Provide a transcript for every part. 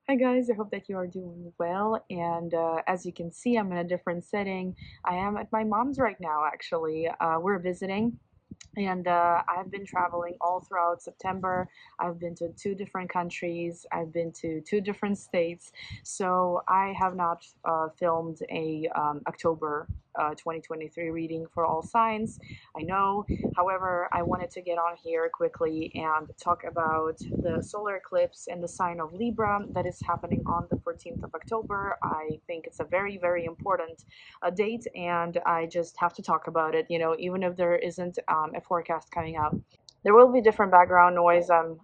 Hi guys, I hope that you are doing well. And as you can see, I'm in a different setting. I am at my mom's right now, actually. We're visiting. And I've been traveling all throughout September. I've been to two different countries. I've been to two different states. So I have not filmed a October 2023 reading for all signs. I know. However, I wanted to get on here quickly and talk about the solar eclipse in the sign of Libra that is happening on the 14th of October. I think it's a very, very important date, and I just have to talk about it, even if there isn't a forecast coming out. There will be different background noise. I'm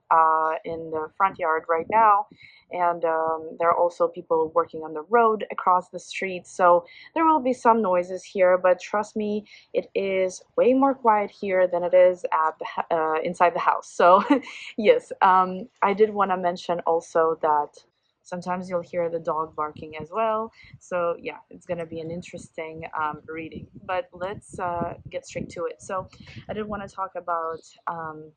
in the front yard right now, and there are also people working on the road across the street. So there will be some noises here, but trust me, it is way more quiet here than it is at inside the house. So yes, I did want to mention also that sometimes you'll hear the dog barking as well. So yeah, it's gonna be an interesting reading. But let's get straight to it. So I did want to talk about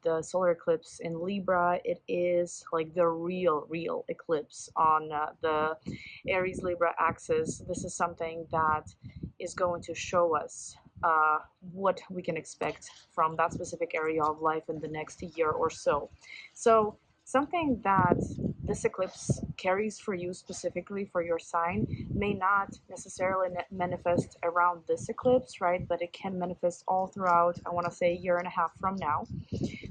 the solar eclipse in Libra. It is like the real eclipse on the Aries Libra axis. This is something that is going to show us what we can expect from that specific area of life in the next year or so. So something that this eclipse carries for you, specifically for your sign, may not necessarily manifest around this eclipse, right? But it can manifest all throughout, I want to say, a year and a half from now.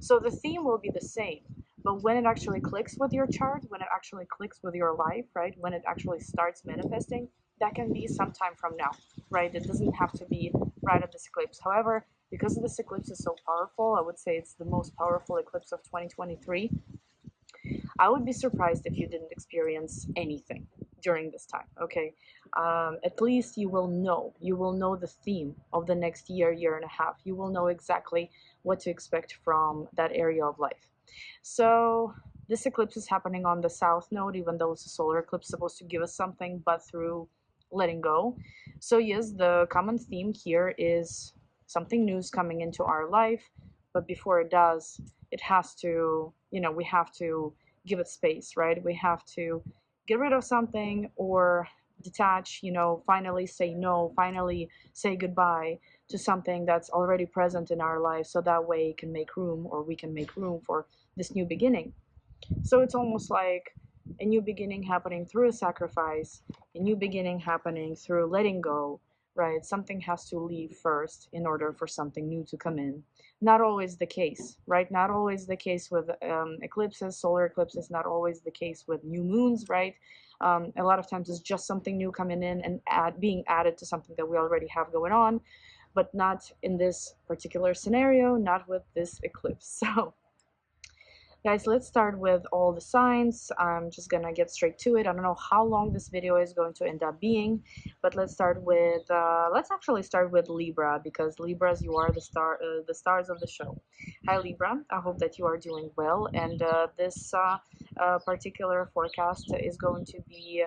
So the theme will be the same. But when it actually clicks with your chart, when it actually clicks with your life, right? When it actually starts manifesting, that can be sometime from now, right? It doesn't have to be right at this eclipse. However, because this eclipse is so powerful, I would say it's the most powerful eclipse of 2023. I would be surprised if you didn't experience anything during this time, okay? At least you will know the theme of the next year, year and a half. You will know exactly what to expect from that area of life. So this eclipse is happening on the south node, even though it's a solar eclipse supposed to give us something, but through letting go. So yes, the common theme here is something new is coming into our life, but before it does, it has to, we have to give it space, right? We have to get rid of something or detach, finally say no, finally say goodbye to something that's already present in our life, so that way it can make room, or we can make room for this new beginning. So it's almost like a new beginning happening through a sacrifice, a new beginning happening through letting go, right? Something has to leave first in order for something new to come in. Not always the case, right? Not always the case with eclipses, solar eclipses, not always the case with new moons, right? A lot of times it's just something new coming in and being added to something that we already have going on, but not in this particular scenario, not with this eclipse. So guys, let's start with all the signs. I'm just gonna get straight to it. I don't know how long this video is going to end up being, but let's start with, let's actually start with Libra, because Libras, you are the stars of the show. Hi Libra, I hope that you are doing well, and this particular forecast is going to be,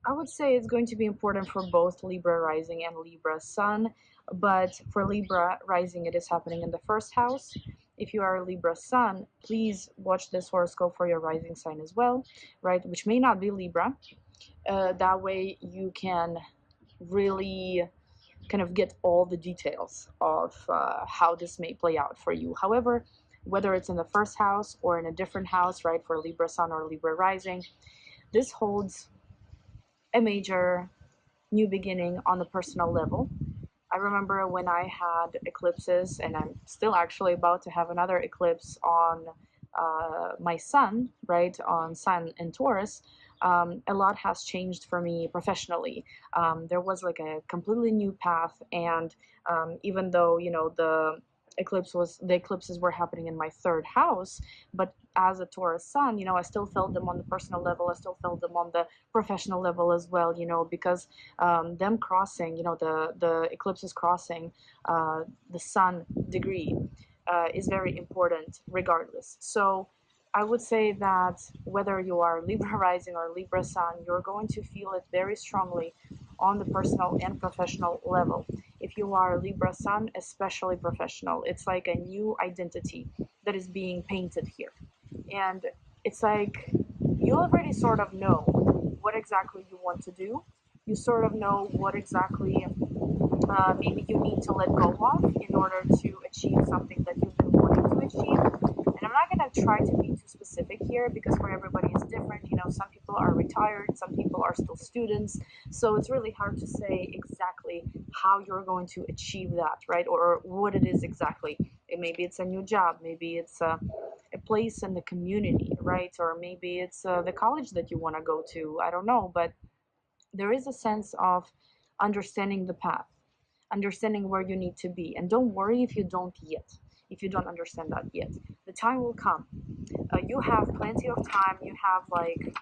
I would say it's going to be important for both Libra rising and Libra sun, but for Libra rising, it is happening in the first house. If you are a Libra sun, please watch this horoscope for your rising sign as well, right? Which may not be Libra. That way you can really kind of get all the details of how this may play out for you. However, whether it's in the first house or in a different house, right, for Libra sun or Libra rising, this holds a major new beginning on the personal level. I remember when I had eclipses, and I'm still actually about to have another eclipse on my sun, right, on Sun in Taurus. A lot has changed for me professionally. There was like a completely new path, and even though the eclipses were happening in my third house, but as a Taurus sun, I still felt them on the personal level. I still felt them on the professional level as well, because them crossing, the eclipses crossing the sun degree is very important regardless. So I would say that whether you are Libra rising or Libra sun, you're going to feel it very strongly on the personal and professional level. If you are Libra sun, especially professional, it's like a new identity that is being painted here. And it's like you already sort of know what exactly you want to do. You sort of know what exactly maybe you need to let go of in order to achieve something that you've been wanting to achieve. And I'm not going to try to be too specific here because for everybody it's different. You know, some people are retired, some people are still students. So it's really hard to say exactly how you're going to achieve that, right? Or what it is exactly. Maybe it's a new job, maybe it's a place in the community, right? Or maybe it's the college that you want to go to. I don't know, but there is a sense of understanding the path, understanding where you need to be. And don't worry if you don't yet, if you don't understand that yet. The time will come. You have plenty of time. You have like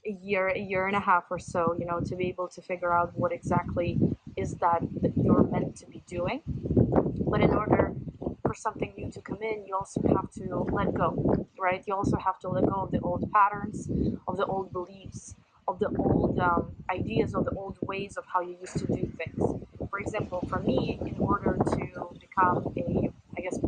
a year and a half or so, you know, to be able to figure out what exactly is that you're meant to be doing. But in order for something new to come in, you also have to let go, right? You also have to let go of the old patterns, of the old beliefs, of the old ideas, of the old ways of how you used to do things. For example, for me, in order to become a, I guess,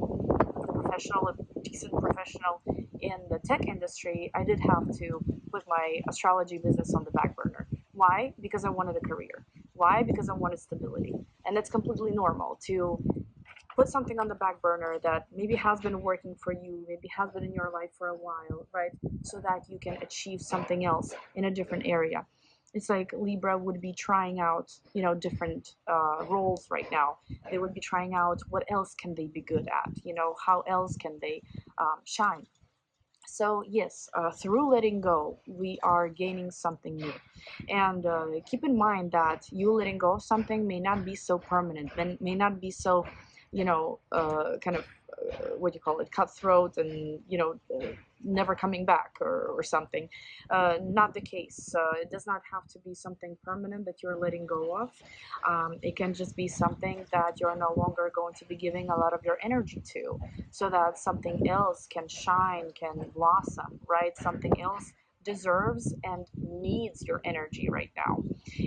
professional, a decent professional in the tech industry, I did have to put my astrology business on the back burner. Why? Because I wanted a career. Why? Because I wanted stability. And that's completely normal to put something on the back burner that maybe has been working for you, maybe has been in your life for a while, right? So that you can achieve something else in a different area. It's like Libra would be trying out, you know, different roles right now. They would be trying out what else can they be good at, you know, how else can they shine. So yes, through letting go, we are gaining something new. And keep in mind that you letting go of something may not be so permanent, may not be so, you know, kind of, what do you call it, cutthroat and, you know, never coming back or something. Not the case. It does not have to be something permanent that you're letting go of. It can just be something that you're no longer going to be giving a lot of your energy to, so that something else can shine, can blossom, right? Something else deserves and needs your energy right now.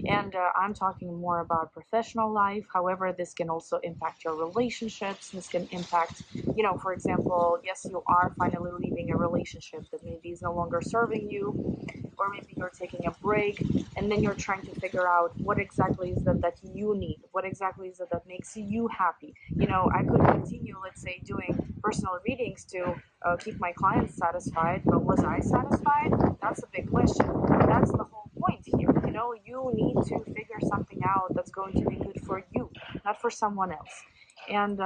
And I'm talking more about professional life. However, this can also impact your relationships. This can impact, you know, for example, yes, you are finally leaving a relationship that maybe is no longer serving you, or maybe you're taking a break and then you're trying to figure out what exactly is that you need, what exactly is it that makes you happy. You know, I could continue, let's say, doing personal readings to keep my clients satisfied, but was I satisfied? That's a big question. That's the whole point here. You know, you need to figure something out that's going to be good for you, not for someone else. And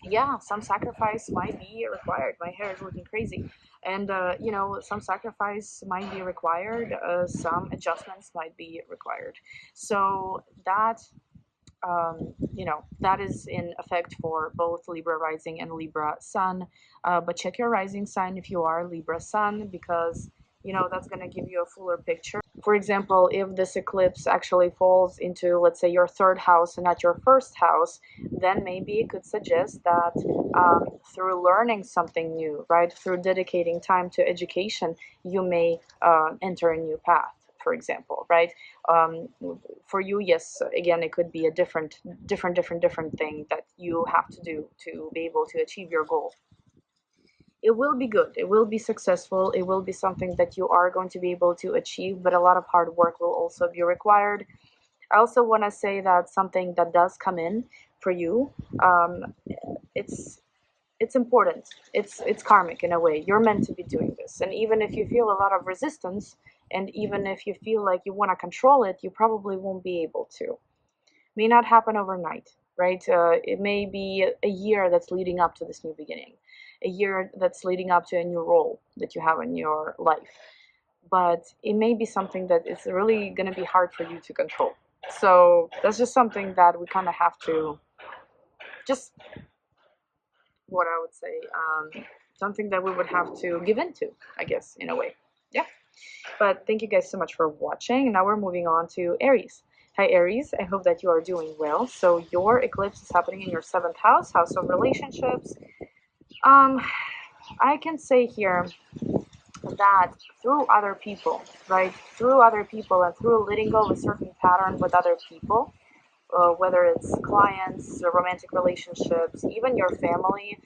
yeah, some sacrifice might be required. My hair is looking crazy. And, you know, some sacrifice might be required, some adjustments might be required. So that, you know, that is in effect for both Libra rising and Libra sun. But check your rising sign if you are Libra sun, because, you know, that's going to give you a fuller picture. For example, if this eclipse actually falls into, let's say, your third house and not your first house, then maybe it could suggest that through learning something new, right, through dedicating time to education, you may enter a new path, for example, right? For you, yes, again, it could be a different thing that you have to do to be able to achieve your goal. It will be good, it will be successful, it will be something that you are going to be able to achieve, but a lot of hard work will also be required. I also want to say that something that does come in for you, um, it's it's important, it's karmic in a way. You're meant to be doing this, and even if you feel a lot of resistance, and even if you feel like you want to control it, you probably won't be able to. May not happen overnight, right? It may be a year that's leading up to this new beginning, a year that's leading up to a new role that you have in your life. But it may be something that is really going to be hard for you to control. So that's just something that we kind of have to just, what I would say, something that we would have to give into, I guess, in a way. Yeah. But thank you guys so much for watching. Now we're moving on to Aries. Hi Aries, I hope that you are doing well. So your eclipse is happening in your 7th house, house of relationships. I can say here that through other people, right? Through other people and through letting go of a certain pattern with other people, whether it's clients, romantic relationships, even your family,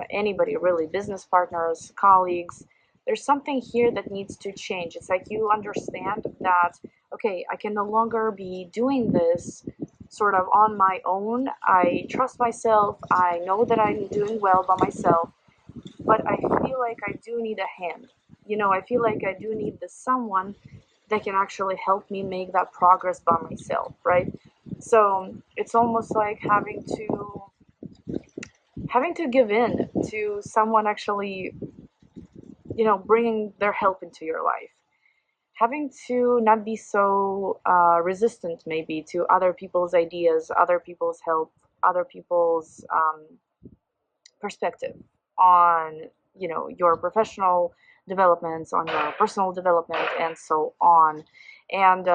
anybody really, business partners, colleagues, there's something here that needs to change. It's like you understand that, okay, I can no longer be doing this sort of on my own. I trust myself. I know that I'm doing well by myself, but I feel like I do need a hand. You know, I feel like I do need the someone that can actually help me make that progress by myself, right? So it's almost like having to give in to someone actually, you know, bringing their help into your life, having to not be so resistant maybe to other people's ideas, other people's help, other people's perspective on, you know, your professional developments, on your personal development, and so on. And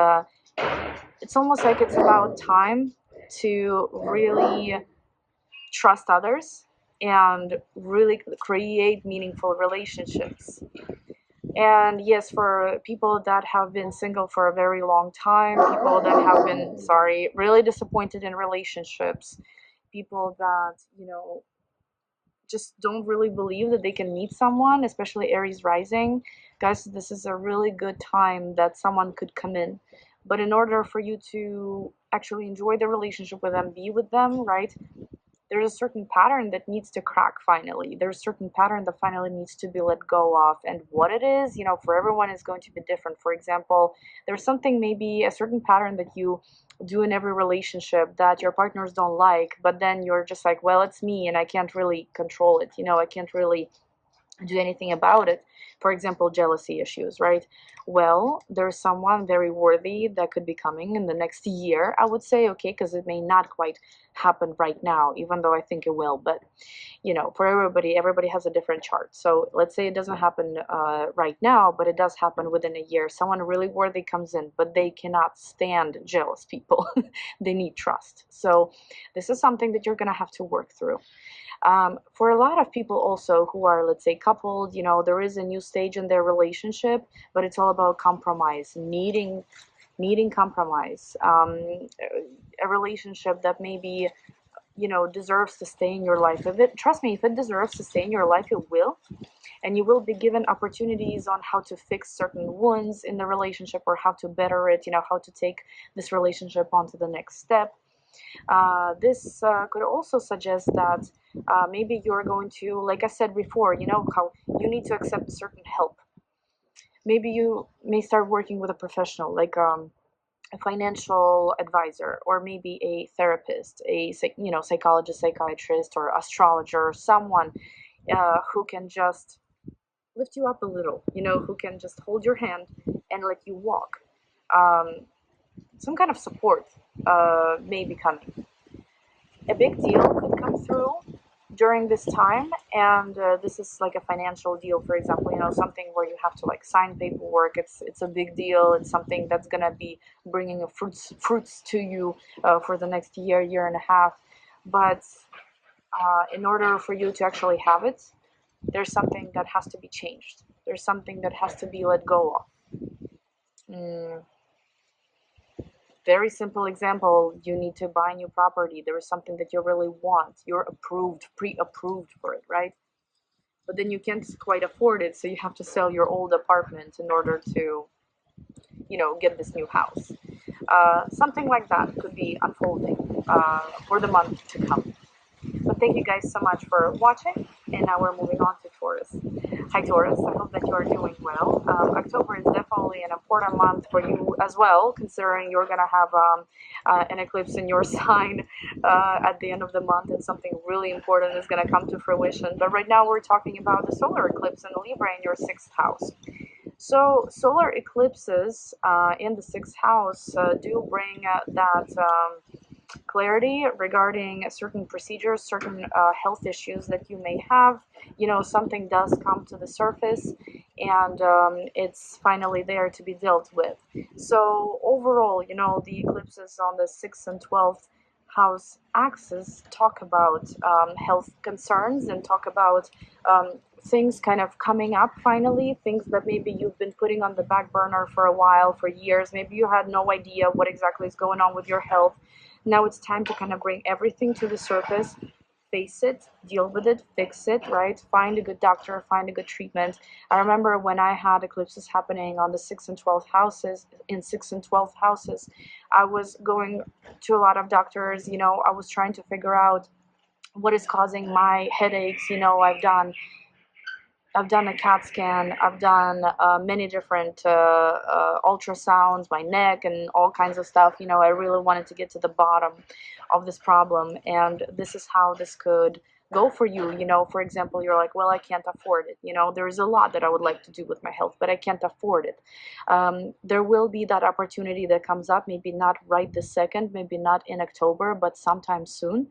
it's almost like it's about time to really trust others and really create meaningful relationships. And yes, for people that have been single for a very long time, people that have been, sorry, really disappointed in relationships, people that, you know, just don't really believe that they can meet someone, especially Aries rising, guys, this is a really good time that someone could come in. But in order for you to actually enjoy the relationship with them, be with them, right? There's a certain pattern that needs to crack finally. There's a certain pattern that finally needs to be let go of. And what it is, you know, for everyone is going to be different. For example, there's something, maybe a certain pattern that you do in every relationship that your partners don't like, but then you're just like, well, it's me and I can't really control it. You know, I can't really do anything about it. For example, jealousy issues, right? Well, there's someone very worthy that could be coming in the next year, I would say, okay, because it may not quite happen right now, even though I think it will. But you know, for everybody has a different chart. So let's say it doesn't happen right now, but it does happen within a year. Someone really worthy comes in, but they cannot stand jealous people. They need trust. So this is something that you're going to have to work through. For a lot of people also who are, let's say, coupled, you know, there is a new stage in their relationship, but it's all about compromise, needing compromise. A relationship that maybe, you know, deserves to stay in your life. If it, trust me, if it deserves to stay in your life, it will. And you will be given opportunities on how to fix certain wounds in the relationship, or how to better it, you know, how to take this relationship on to the next step. This could also suggest that maybe you're going to, like I said before, you know, how you need to accept certain help. Maybe you may start working with a professional, like a financial advisor, or maybe a therapist, a, you know, psychologist, psychiatrist, or astrologer, someone who can just lift you up a little, you know, who can just hold your hand and let you walk. Some kind of support may be coming. A big deal could come through during this time, and this is like a financial deal, for example, you know, something where you have to like sign paperwork. It's a big deal. It's something that's gonna be bringing a fruits to you for the next year and a half. But in order for you to actually have it, there's something that has to be changed. There's something that has to be let go of. Very simple example, you need to buy new property. There is something that you really want. You're approved, pre-approved for it, right? But then you can't quite afford it, so you have to sell your old apartment in order to, you know, get this new house. Something like that could be unfolding for the month to come. But thank you guys so much for watching, and now we're moving on to Taurus. Hi Taurus, I hope that you are doing well. October is definitely an important month for you as well, considering you're going to have an eclipse in your sign at the end of the month, and something really important is going to come to fruition. But right now we're talking about the solar eclipse in Libra in your 6th house. So solar eclipses in the 6th house do bring that clarity regarding certain procedures, certain health issues that you may have. You know, something does come to the surface, and it's finally there to be dealt with. So overall, you know, the eclipses on the 6th and 12th house axis talk about health concerns, and talk about things kind of coming up finally, things that maybe you've been putting on the back burner for a while, for years. Maybe you had no idea what exactly is going on with your health. Now it's time to kind of bring everything to the surface, face it, deal with it, fix it, right? Find a good doctor, find a good treatment. I remember when I had eclipses happening on the 6th and 12th houses, in 6th and 12th houses, I was going to a lot of doctors, you know, I was trying to figure out what is causing my headaches. You know, I've done a CAT scan. I've done many different ultrasounds, my neck, and all kinds of stuff. You know, I really wanted to get to the bottom of this problem, and this is how this could go for you. You know, for example, you're like, well, I can't afford it. You know, there is a lot that I would like to do with my health, but I can't afford it. There will be that opportunity that comes up, maybe not right this second, maybe not in October, but sometime soon,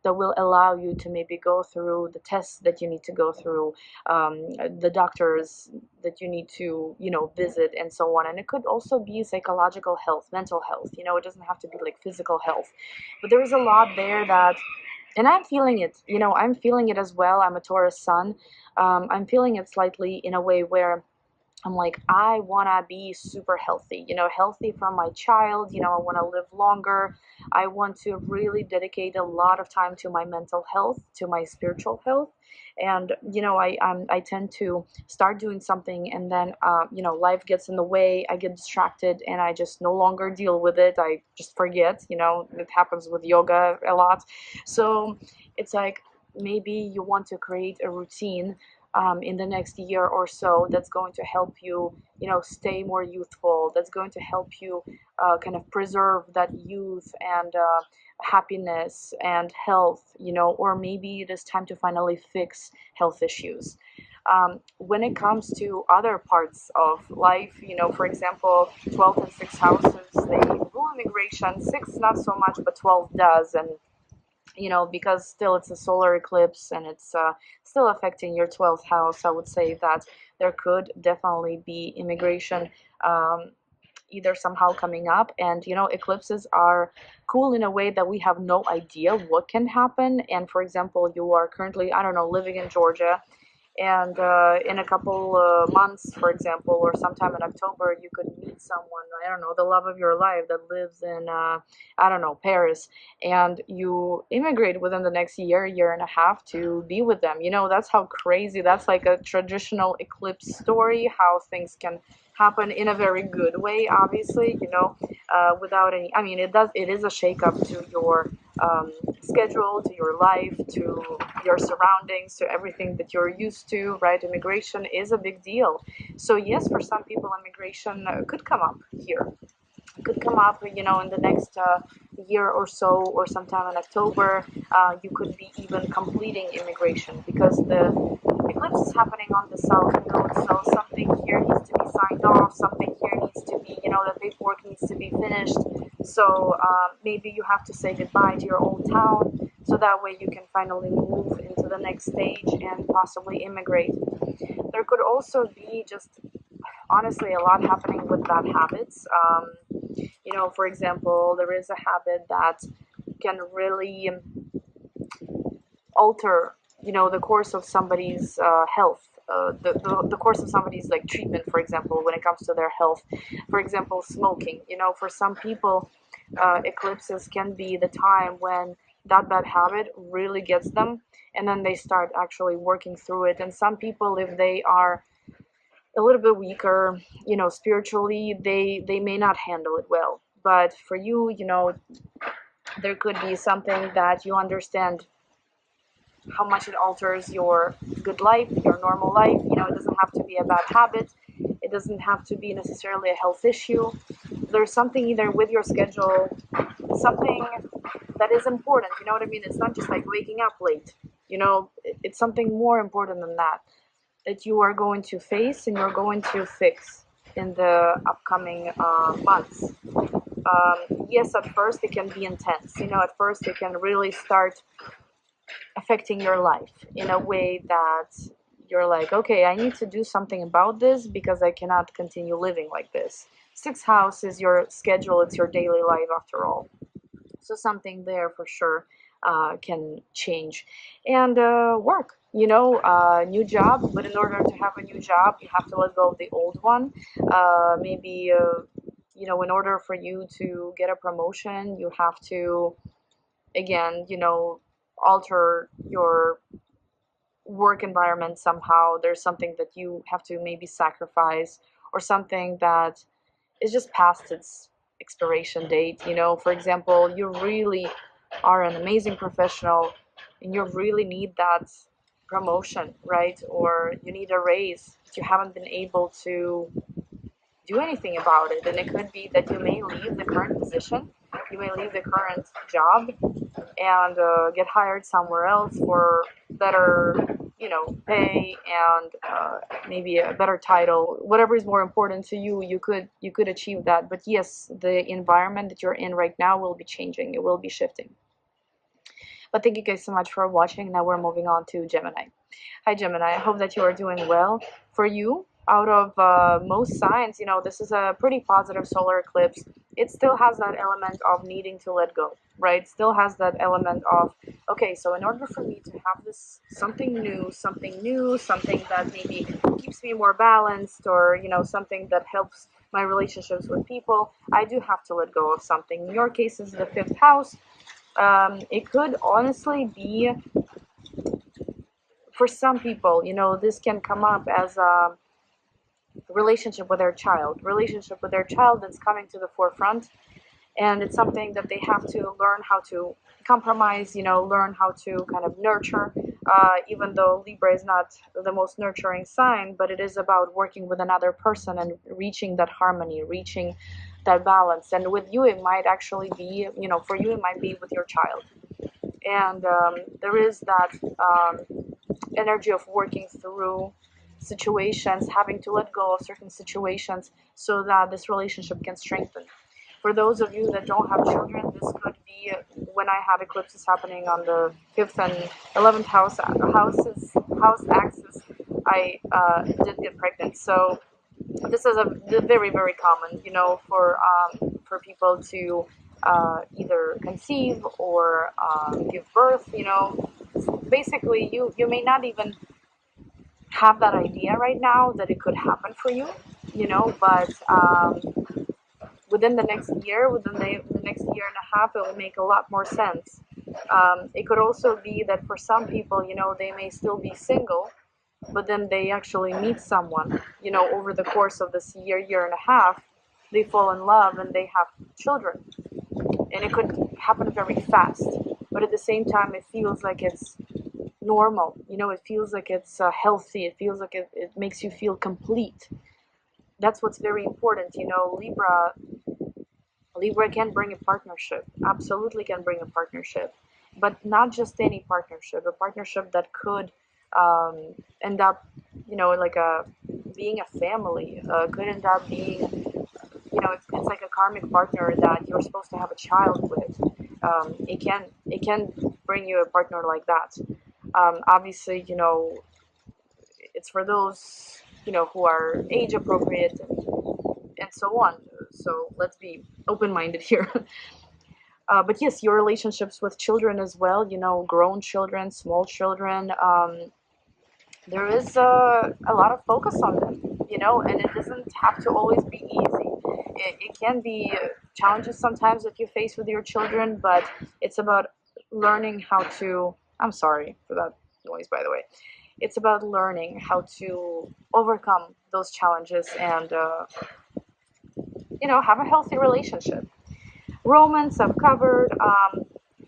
that will allow you to maybe go through the tests that you need to go through, the doctors that you need to, you know, visit, and so on. And it could also be psychological health, mental health. You know, it doesn't have to be like physical health, but there is a lot there that, and I'm feeling it. You know, I'm feeling it as well. I'm a Taurus sun. I'm feeling it slightly in a way where I'm like, I want to be super healthy, you know, healthy for my child. You know, I want to live longer. I want to really dedicate a lot of time to my mental health, to my spiritual health. And, you know, I tend to start doing something, and then, you know, life gets in the way. I get distracted and I just no longer deal with it. I just forget, you know, it happens with yoga a lot. So it's like, maybe you want to create a routine in the next year or so that's going to help you, you know, stay more youthful, that's going to help you kind of preserve that youth and happiness and health, you know, or maybe it is time to finally fix health issues. When it comes to other parts of life, you know, for example, 12 and 6 houses, they rule immigration. 6 not so much, but 12 does. And you know, because still it's a solar eclipse and it's still affecting your 12th house, I would say that there could definitely be immigration either somehow coming up. And you know, eclipses are cool in a way that we have no idea what can happen. And for example, you are currently, I don't know, living in Georgia, and in a couple months, for example, or sometime in October, you could meet someone, I don't know, the love of your life that lives in, I don't know, Paris, and you immigrate within the next year, year and a half to be with them. You know, that's how crazy, that's like a traditional eclipse story, how things can happen in a very good way, obviously, you know, without any, I mean, it is a shakeup to your schedule, to your life, to your surroundings, to everything that you're used to, right? Immigration is a big deal. So yes, for some people, immigration could come up here, could come up, you know, in the next year or so, or sometime in October. You could be even completing immigration because the eclipse is happening on the south node. So something here needs to be signed off, something here needs to be, you know, the paperwork needs to be finished. So maybe you have to say goodbye to your old town, so that way you can finally move into the next stage and possibly immigrate. There could also be just honestly a lot happening with bad habits. You know, for example, there is a habit that can really alter, you know, the course of somebody's health. The course of somebody's like treatment, for example, when it comes to their health. For example, smoking. You know, for some people, eclipses can be the time when that bad habit really gets them, and then they start actually working through it. And some people, if they are a little bit weaker, you know, spiritually, they may not handle it well. But for you, you know, there could be something that you understand how much it alters your good life, your normal life. You know, it doesn't have to be a bad habit. It doesn't have to be necessarily a health issue. There's something either with your schedule, something that is important. You know what I mean? It's not just like waking up late. You know, it's something more important than that, that you are going to face and you're going to fix in the upcoming months. Yes, at first it can be intense. You know, at first it can really start affecting your life in a way that you're like, okay, I need to do something about this because I cannot continue living like this. Sixth house is your schedule, it's your daily life after all. So something there for sure can change. And work, you know, new job, but in order to have a new job, you have to let go of the old one. Maybe, you know, in order for you to get a promotion, you have to, again, you know, alter your work environment somehow. There's something that you have to maybe sacrifice, or something that is just past its expiration date. You know, for example, you really are an amazing professional and you really need that promotion, right? Or you need a raise, but you haven't been able to do anything about it. And it could be that you may leave the current position, you may leave the current job, and get hired somewhere else for better, you know, pay, and maybe a better title. Whatever is more important to you, you could achieve that. But yes, the environment that you're in right now will be changing, it will be shifting. But thank you guys so much for watching. Now we're moving on to Gemini. Hi Gemini, I hope that you are doing well. For you, out of most signs, you know, this is a pretty positive solar eclipse. It still has that element of needing to let go, right? Still has that element of, okay, so in order for me to have this something new, something that maybe keeps me more balanced, or, you know, something that helps my relationships with people, I do have to let go of something. In your case, is the fifth house. It could honestly be, for some people, you know, this can come up as a relationship with their child that's coming to the forefront, and it's something that they have to learn how to compromise, you know, learn how to kind of nurture, even though Libra is not the most nurturing sign, but it is about working with another person and reaching that harmony, reaching that balance. And with you, it might actually be, you know, for you it might be with your child. And there is that energy of working through situations, having to let go of certain situations so that this relationship can strengthen. For those of you that don't have children, this could be when I had eclipses happening on the 5th and 11th house axis, I did get pregnant. So this is a very, very common, you know, for people to either conceive or give birth, you know. Basically, you may not even have that idea right now that it could happen for you, you know, but within the next year, within the next year and a half, it will make a lot more sense. It could also be that for some people, you know, they may still be single, but then they actually meet someone, you know, over the course of this year and a half, they fall in love and they have children. And it could happen very fast, but at the same time, it feels like it's normal, you know, it feels like it's healthy, it feels like it makes you feel complete. That's what's very important, you know. Libra can bring a partnership, absolutely can bring a partnership, but not just any partnership, a partnership that could end up, you know, like being a family, could end up being, you know, it's like a karmic partner that you're supposed to have a child with. It can bring you a partner like that. Obviously, you know, it's for those, you know, who are age appropriate and so on. So let's be open-minded here. But yes, your relationships with children as well, you know, grown children, small children, there is a lot of focus on them, you know, and it doesn't have to always be easy. It can be challenges sometimes that you face with your children, but it's about learning how to, I'm sorry for that noise, by the way. It's about learning how to overcome those challenges and, you know, have a healthy relationship. Romance, I've covered.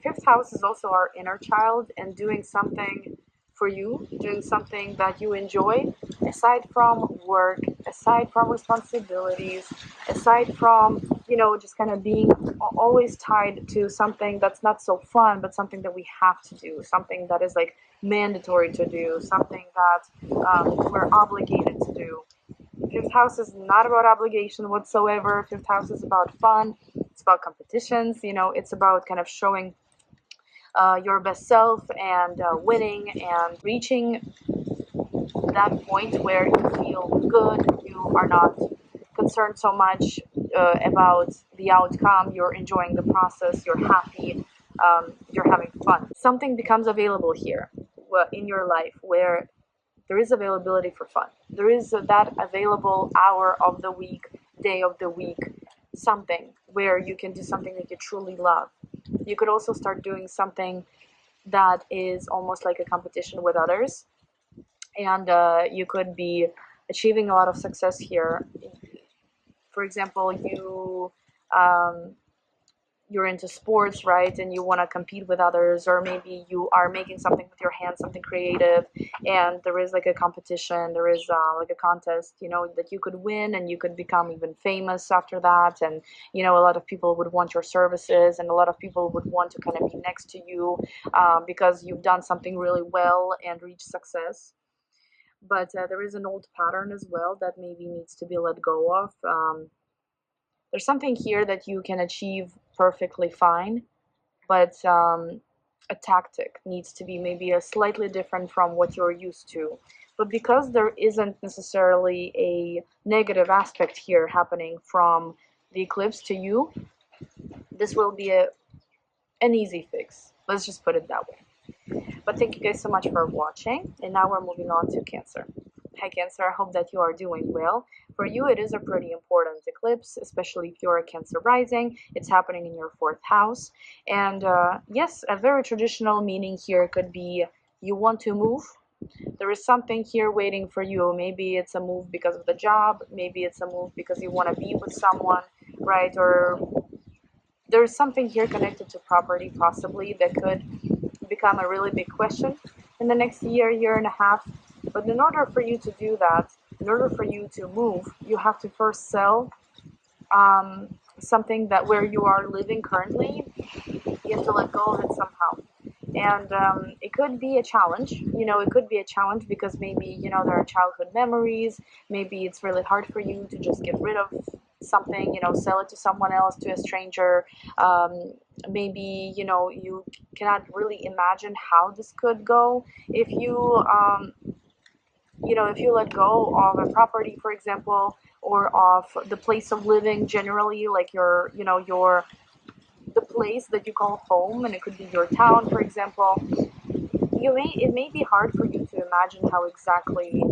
Fifth house is also our inner child, and doing something for you, doing something that you enjoy, aside from work, aside from responsibilities, aside from, you know, just kind of being always tied to something that's not so fun, but something that we have to do, something that is like mandatory to do, something that we're obligated to do. Fifth house is not about obligation whatsoever. Fifth house is about fun. It's about competitions. You know, it's about kind of showing your best self and winning and reaching that point where you feel good. You are not concerned so much about the outcome. You're enjoying the process. You're happy. You're having fun. Something becomes available here in your life where there is availability for fun. There is that available hour of the week, day of the week, something where you can do something that you truly love. You could also start doing something that is almost like a competition with others, and you could be achieving a lot of success here. For example, you're into sports, right, and you want to compete with others, or maybe you are making something with your hands, something creative, and there is like a competition, there is like a contest, that you could win, and you could become even famous after that, and a lot of people would want your services, and a lot of people would want to kind of be next to you, because you've done something really well and reached success. But there is an old pattern as well that maybe needs to be let go of. There's something here that you can achieve perfectly fine, but a tactic needs to be maybe a slightly different from what you're used to. But because there isn't necessarily a negative aspect here happening from the eclipse to you, this will be an easy fix. Let's just put it that way. But thank you guys so much for watching, and now we're moving on to Cancer. Hi Cancer, I hope that you are doing well. For you, it is a pretty important eclipse, especially if you're a Cancer rising. It's happening in your 4th house. And yes, a very traditional meaning here could be you want to move. There is something here waiting for you. Maybe it's a move because of the job. Maybe it's a move because you want to be with someone, right? Or there's something here connected to property possibly that could become a really big question in the next year and a half. But in order for you to do that, in order for you to move, you have to first sell something that where you are living currently. You have to let go of it somehow. And it could be a challenge, it could be a challenge because maybe, there are childhood memories. Maybe it's really hard for you to just get rid of something, sell it to someone else, to a stranger. Maybe, you cannot really imagine how this could go if you, if you let go of a property, for example, or of the place of living generally, like the place that you call home, and it could be your town, for example. It may be hard for you to imagine how exactly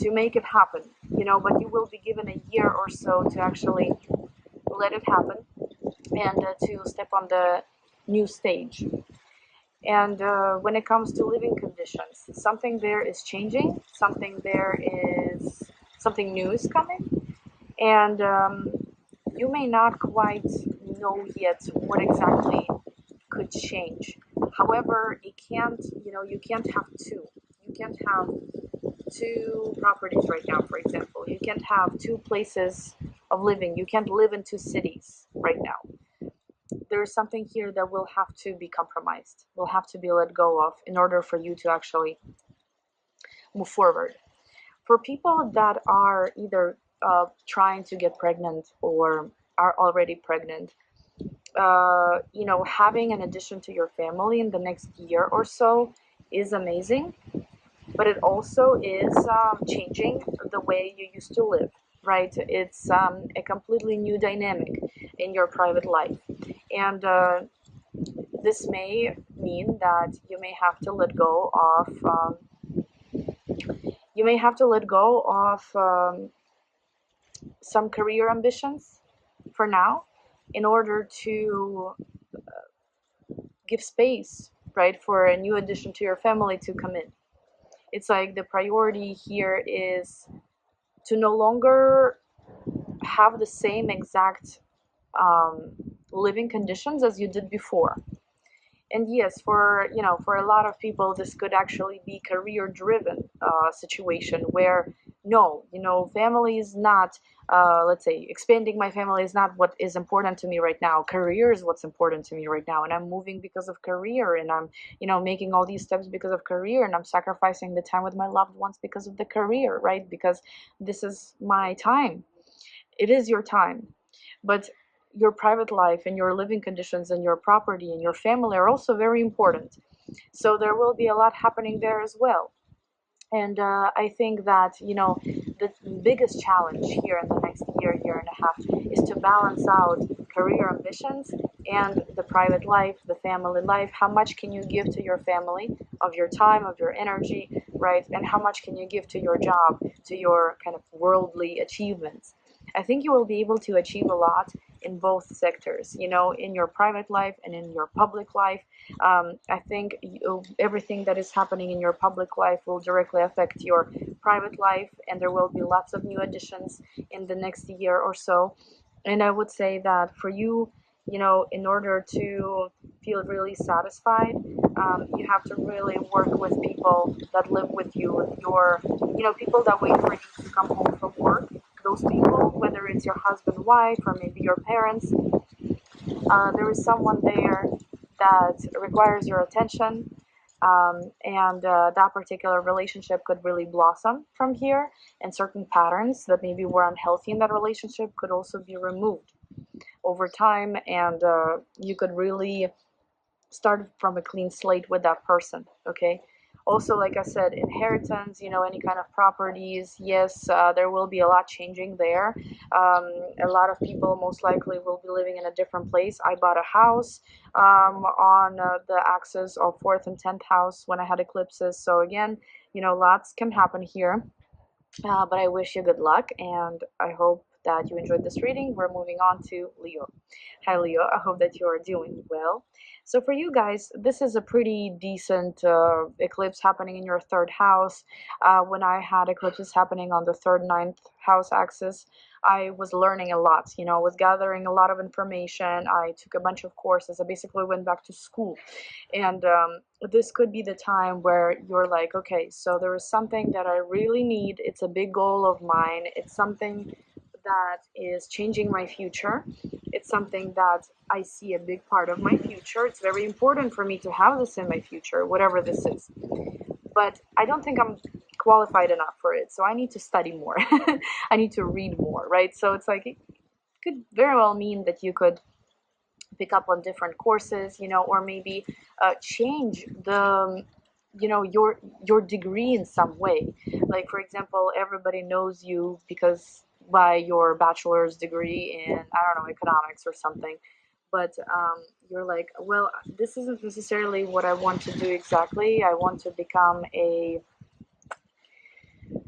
to make it happen, but you will be given a year or so to actually let it happen, and to step on the new stage. And when it comes to living conditions, something there is changing, something new is coming, and you may not quite know yet what exactly could change. However, you can't have two. You can't have two properties right now, for example. You can't have two places of living. You can't live in two cities right now. There's something here that will have to be compromised, will have to be let go of in order for you to actually move forward. For people that are either trying to get pregnant or are already pregnant, having an addition to your family in the next year or so is amazing, but it also is changing the way you used to live, right? It's a completely new dynamic in your private life. And this may mean that you may have to let go of some career ambitions for now, in order to give space, right, for a new addition to your family to come in. It's like the priority here is to no longer have the same exact living conditions as you did before. And yes, for a lot of people, this could actually be career-driven situation where no, family is not. Let's say expanding my family is not what is important to me right now. Career is what's important to me right now, and I'm moving because of career, and I'm making all these steps because of career, and I'm sacrificing the time with my loved ones because of the career, right? Because this is my time. It is your time, but your private life and your living conditions and your property and your family are also very important. So there will be a lot happening there as well. And I think that, the biggest challenge here in the next year and a half, is to balance out career ambitions and the private life, the family life. How much can you give to your family of your time, of your energy, right? And how much can you give to your job, to your kind of worldly achievements? I think you will be able to achieve a lot in both sectors, you know, in your private life and in your public life. I think everything that is happening in your public life will directly affect your private life, and there will be lots of new additions in the next year or so. And I would say that for you, you know, in order to feel really satisfied, you have to really work with people that live with you, with your, you know, people that wait for you to come home from work. Those people, whether it's your husband, wife, or maybe your parents, there is someone there that requires your attention, and that particular relationship could really blossom from here, and certain patterns that maybe were unhealthy in that relationship could also be removed over time, and you could really start from a clean slate with that person. Okay, also, like I said, inheritance, you know, any kind of properties, yes, there will be a lot changing there. A lot of people most likely will be living in a different place. I bought a house on the axis of 4th and 10th house when I had eclipses, so again, you know, lots can happen here. But I wish you good luck, and I hope that you enjoyed this reading. We're moving on to Leo. Hi, Leo. I hope that you are doing well. So for you guys, this is a pretty decent eclipse happening in your 3rd house. When I had eclipses happening on the 3rd, 9th house axis, I was learning a lot. You know, I was gathering a lot of information. I took a bunch of courses. I basically went back to school, and this could be the time where you're like, okay, so there is something that I really need. It's a big goal of mine. It's something that is changing my future. It's something that I see a big part of my future. It's very important for me to have this in my future, whatever this is. But I don't think I'm qualified enough for it. So I need to study more. I need to read more, right? So it's like, it could very well mean that you could pick up on different courses, you know, or maybe change the, you know, your degree in some way. Like, for example, everybody knows you because by your bachelor's degree in, I don't know, economics or something, but you're like, well, this isn't necessarily what I want to do exactly. I want to become a,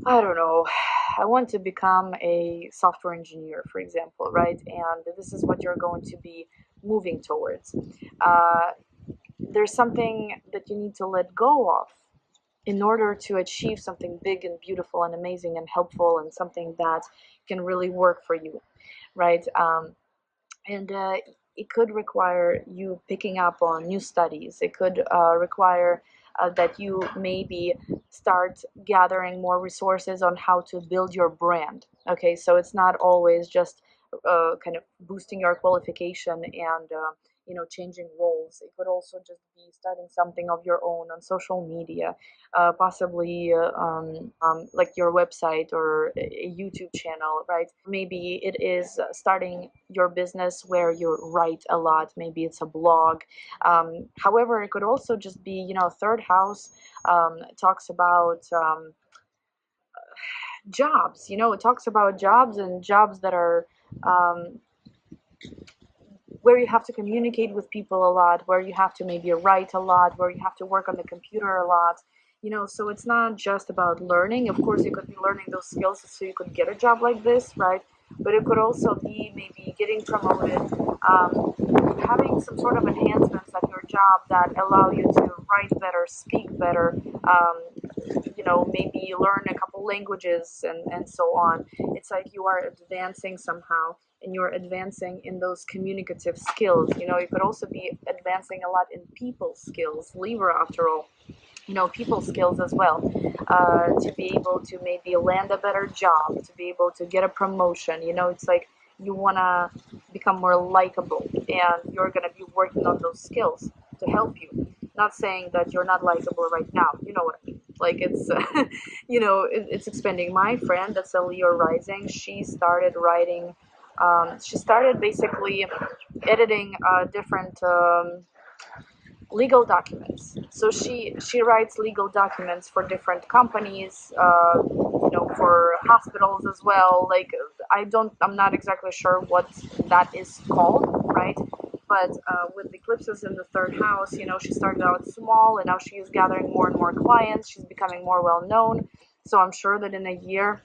I don't know, I want to become a software engineer, for example, right? And this is what you're going to be moving towards. Uh, there's something that you need to let go of in order to achieve something big and beautiful and amazing and helpful, and something that can really work for you, right? And it could require you picking up on new studies. It could require that you maybe start gathering more resources on how to build your brand. Okay, so it's not always just kind of boosting your qualification and you know, changing roles. It could also just be starting something of your own on social media, possibly like your website or a YouTube channel, right? Maybe it is starting your business where you write a lot. Maybe it's a blog. However, it could also just be, you know, 3rd house talks about jobs. You know, it talks about jobs, and jobs that are um, where you have to communicate with people a lot, where you have to maybe write a lot, where you have to work on the computer a lot, you know. So it's not just about learning. Of course, you could be learning those skills so you could get a job like this, right? But it could also be maybe getting promoted, having some sort of enhancements at your job that allow you to write better, speak better, you know, maybe learn a couple languages, and so on. It's like you are advancing somehow, and you're advancing in those communicative skills. You know, you could also be advancing a lot in people skills. Libra, after all, you know, people skills as well, to be able to maybe land a better job, to be able to get a promotion. You know, it's like you want to become more likable, and you're going to be working on those skills to help you. Not saying that you're not likable right now, you know what I mean. Like, it's you know, it's expanding. My friend that's a Leo rising, she started writing, she started basically editing different legal documents. So she writes legal documents for different companies, you know, for hospitals as well. Like, I'm not exactly sure what that is called, right? But with eclipses in the 3rd house, you know, she started out small, and now she is gathering more and more clients. She's becoming more well known. So I'm sure that in a year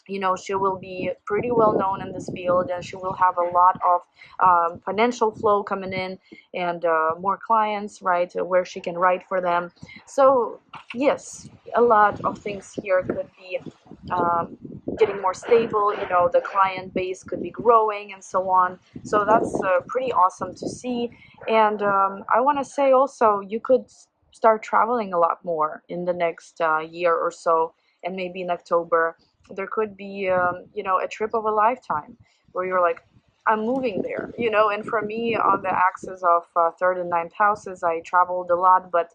You know, she will be pretty well known in this field, and she will have a lot of financial flow coming in, and more clients, right, where she can write for them. So yes, a lot of things here could be um, getting more stable. You know, the client base could be growing and so on. So that's pretty awesome to see. And I want to say also, you could start traveling a lot more in the next year or so, and maybe in October there could be you know, a trip of a lifetime where you're like, I'm moving there, you know. And for me, on the axis of third and ninth houses, I traveled a lot, but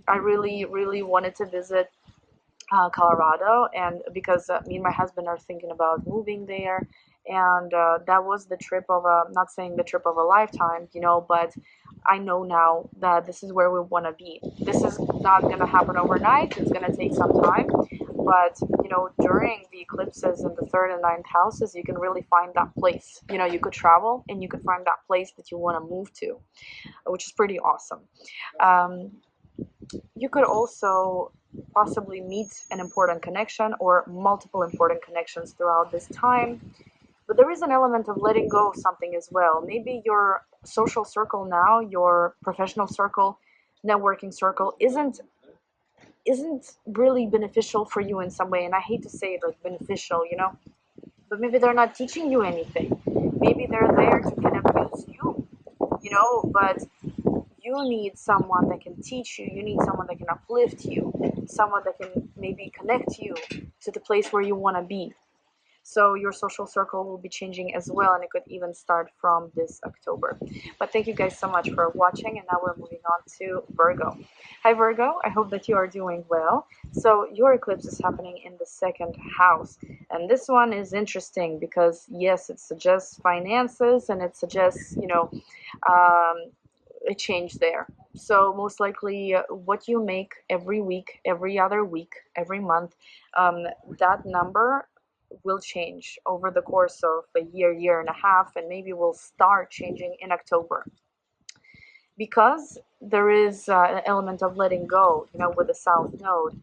I really wanted to visit Colorado, and because me and my husband are thinking about moving there, and that was the trip of a, not saying the trip of a lifetime, you know, but I know now that this is where we want to be. This is not going to happen overnight. It's going to take some time, but you know, during the eclipses in the third and ninth houses, you can really find that place. You know, you could travel and you could find that place that you want to move to, which is pretty awesome. Um, you could also possibly meet an important connection or multiple important connections throughout this time. But there is an element of letting go of something as well. Maybe your social circle now, your professional circle, networking circle isn't really beneficial for you in some way. And I hate to say it, like beneficial, you know, but maybe they're not teaching you anything. Maybe they're there to kind of use you, you know, but you need someone that can teach you. You need someone that can uplift you, someone that can maybe connect you to the place where you want to be. So your social circle will be changing as well, and it could even start from this October. But thank you guys so much for watching, and now we're moving on to Virgo. Hi Virgo, I hope that you are doing well. So your eclipse is happening in the second house, and this one is interesting because yes, it suggests finances, and it suggests, you know, a change there. So most likely what you make every week, every other week, every month, that number will change over the course of a year, year and a half, and maybe will start changing in October. Because there is an element of letting go, you know, with the South Node,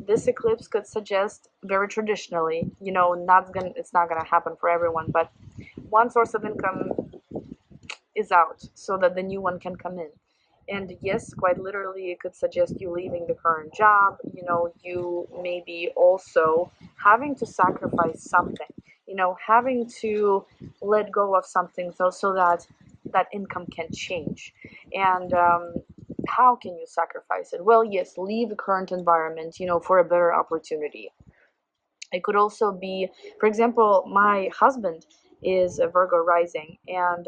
this eclipse could suggest very traditionally, you know, it's not gonna happen for everyone, but one source of income is out so that the new one can come in. And yes, quite literally, it could suggest you leaving the current job. You know, you maybe also having to sacrifice something, you know, having to let go of something so that that income can change. And how can you sacrifice it? Well, yes, leave the current environment, you know, for a better opportunity. It could also be, for example, my husband is a Virgo rising, and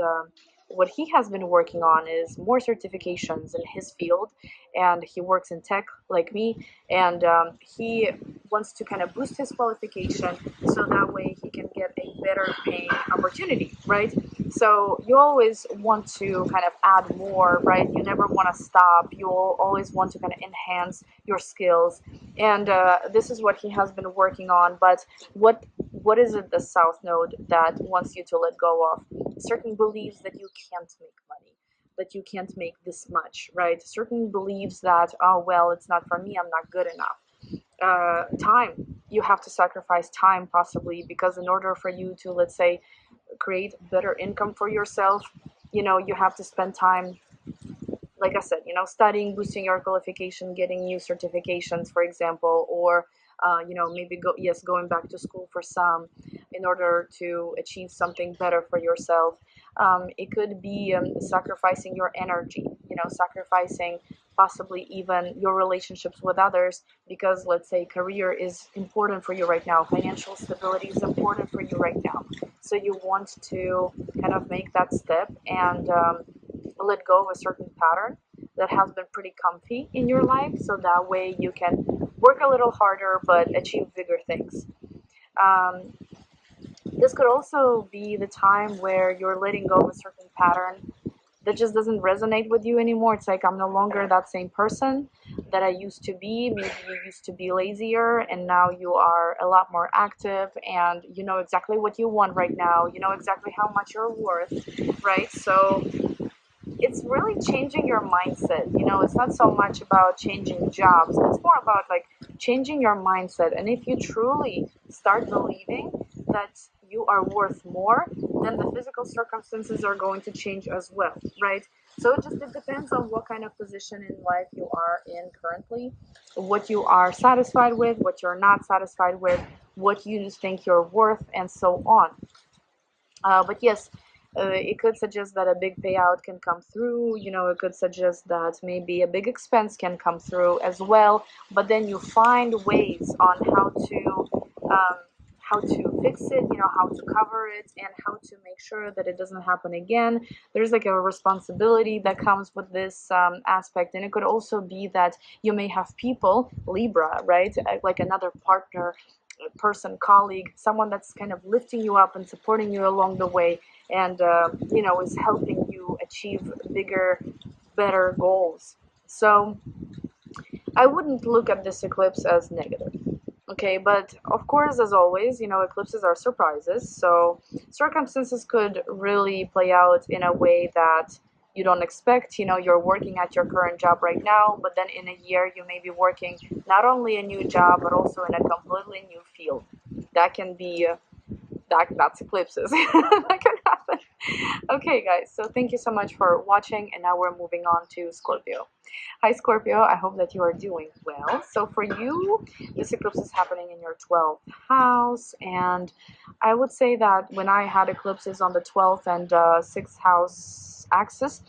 what he has been working on is more certifications in his field, and he works in tech like me, and he wants to kind of boost his qualification so that way he can get a better paying opportunity, right? So you always want to kind of add more, right? You never want to stop. You always want to kind of enhance your skills, and this is what he has been working on. But what is it, the South Node, that wants you to let go of? Certain beliefs that you can't make money, that you can't make this much, right? Certain beliefs that, oh well, it's not for me, I'm not good enough. Time, you have to sacrifice time possibly, because in order for you to, let's say, create better income for yourself, you know, you have to spend time, like I said, you know, studying, boosting your qualification, getting new certifications, for example, or you know, maybe going back to school for some, in order to achieve something better for yourself. It could be sacrificing your energy, you know, sacrificing possibly even your relationships with others, because let's say career is important for you right now, financial stability is important for you right now. So you want to kind of make that step and let go of a certain pattern that has been pretty comfy in your life, so that way you can work a little harder but achieve bigger things. Um, this could also be the time where you're letting go of a certain pattern that just doesn't resonate with you anymore. It's like, I'm no longer that same person that I used to be. Maybe you used to be lazier and now you are a lot more active, and you know exactly what you want right now. You know exactly how much you're worth, right? So it's really changing your mindset. You know, it's not so much about changing jobs. It's more about like changing your mindset. And if you truly start believing that you are worth more, then the physical circumstances are going to change as well, right? So it depends on what kind of position in life you are in currently, what you are satisfied with, what you're not satisfied with, what you think you're worth, and so on. But yes, it could suggest that a big payout can come through. It could suggest that maybe a big expense can come through as well. But then you find ways on how to fix it, how to cover it, and how to make sure that it doesn't happen again. There's like a responsibility that comes with this aspect. And it could also be that you may have people, Libra, right? Like another partner, person, colleague, someone that's kind of lifting you up and supporting you along the way, and is helping you achieve bigger, better goals. So I wouldn't look at this eclipse as negative. Okay, but of course, as always, eclipses are surprises, so circumstances could really play out in a way that you don't expect. You're working at your current job right now, but then in a year you may be working not only a new job, but also in a completely new field. That can be that's eclipses. That can happen. Okay, guys, so thank you so much for watching, and now we're moving on to Scorpio. Hi, Scorpio. I hope that you are doing well. So for you, this eclipse is happening in your 12th house, and I would say that when I had eclipses on the 12th and 6th house axis,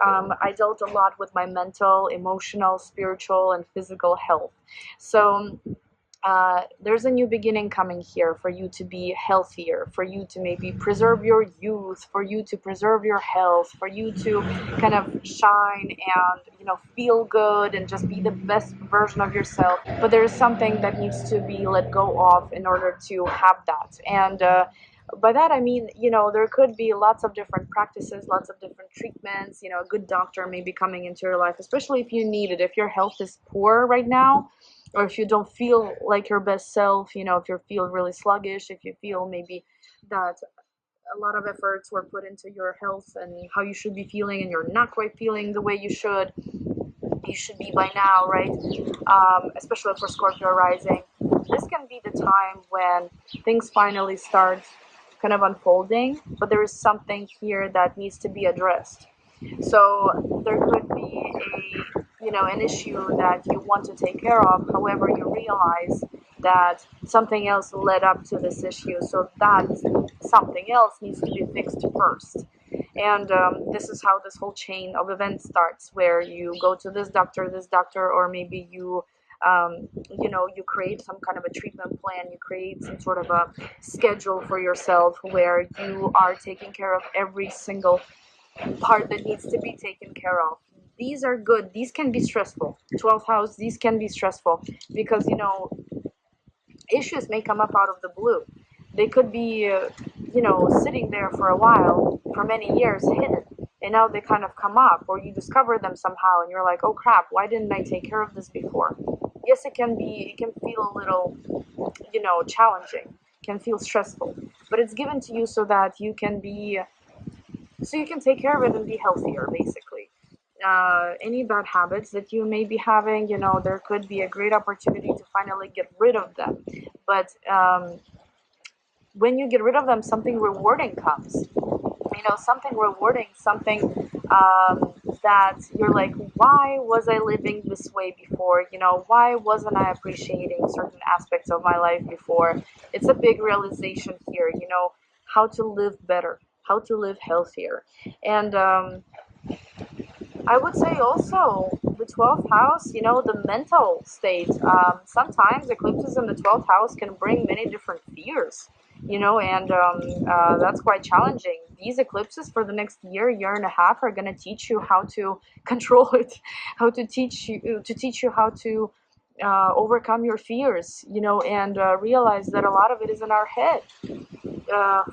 I dealt a lot with my mental, emotional, spiritual, and physical health. So there's a new beginning coming here for you to be healthier, for you to maybe preserve your youth, for you to preserve your health, for you to kind of shine and feel good and just be the best version of yourself. But there is something that needs to be let go of in order to have that. And by that I mean, there could be lots of different practices, lots of different treatments. A good doctor may be coming into your life, especially if you need it. If your health is poor right now, or if you don't feel like your best self, if you feel really sluggish, if you feel maybe that a lot of efforts were put into your health and how you should be feeling, and you're not quite feeling the way you should be by now, right? Especially for Scorpio rising, this can be the time when things finally start kind of unfolding, but there is something here that needs to be addressed. So there could be an issue that you want to take care of. However, you realize that something else led up to this issue, so that something else needs to be fixed first. And this is how this whole chain of events starts, where you go to this doctor, or maybe you you create some kind of a treatment plan, you create some sort of a schedule for yourself where you are taking care of every single part that needs to be taken care of. These are good. These can be stressful. 12th house, these can be stressful because, issues may come up out of the blue. They could be, sitting there for a while, for many years, hidden. And now they kind of come up, or you discover them somehow and you're like, oh crap, why didn't I take care of this before? Yes, it can feel a little, challenging, can feel stressful, but it's given to you so that you can take care of it and be healthier, basically. Any bad habits that you may be having, there could be a great opportunity to finally get rid of them. But when you get rid of them, something rewarding comes. Something rewarding, something that you're like, why was I living this way before? Why wasn't I appreciating certain aspects of my life before? It's a big realization here, how to live better, how to live healthier. And I would say also the 12th house, the mental state. Sometimes eclipses in the 12th house can bring many different fears, and that's quite challenging. These eclipses for the next year and a half are going to teach you how to control it, how to teach you how to overcome your fears, and realize that a lot of it is in our head.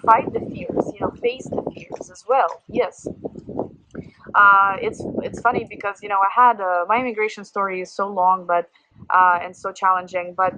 Fight the fears, face the fears as well. Yes. It's funny because I had my immigration story is so long, but and so challenging. But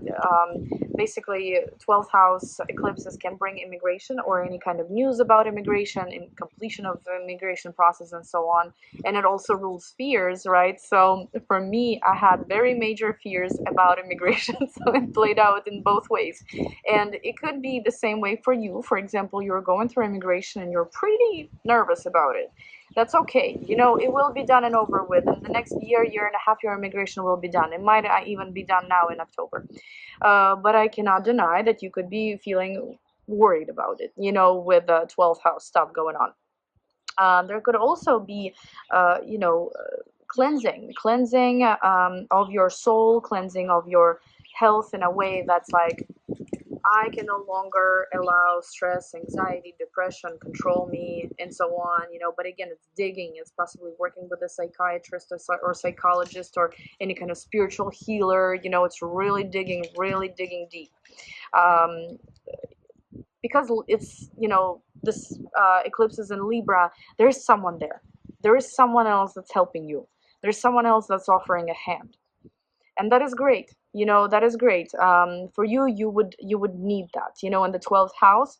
basically 12th house eclipses can bring immigration or any kind of news about immigration, in completion of the immigration process and so on. And it also rules fears, right? So for me, I had very major fears about immigration, so it played out in both ways. And it could be the same way for you. For example, you're going through immigration and you're pretty nervous about it. That's okay. You know, it will be done and over with. In the next year, year and a half, your immigration will be done. It might even be done now in October. But I cannot deny that you could be feeling worried about it, you know, with the 12th house stuff going on. There could also be, you know, cleansing of your soul, cleansing of your health in a way that's like, I can no longer allow stress, anxiety, depression control me, and so on, you know. But again, it's digging. It's possibly working with a psychiatrist or psychologist or any kind of spiritual healer. You know, it's really digging deep. Um, because it's, you know, this eclipse is in Libra. There's someone there. There is someone else that's helping you. There's someone else that's offering a hand, and that is great. You know, that is great. For you, you would need that. You know, in the 12th house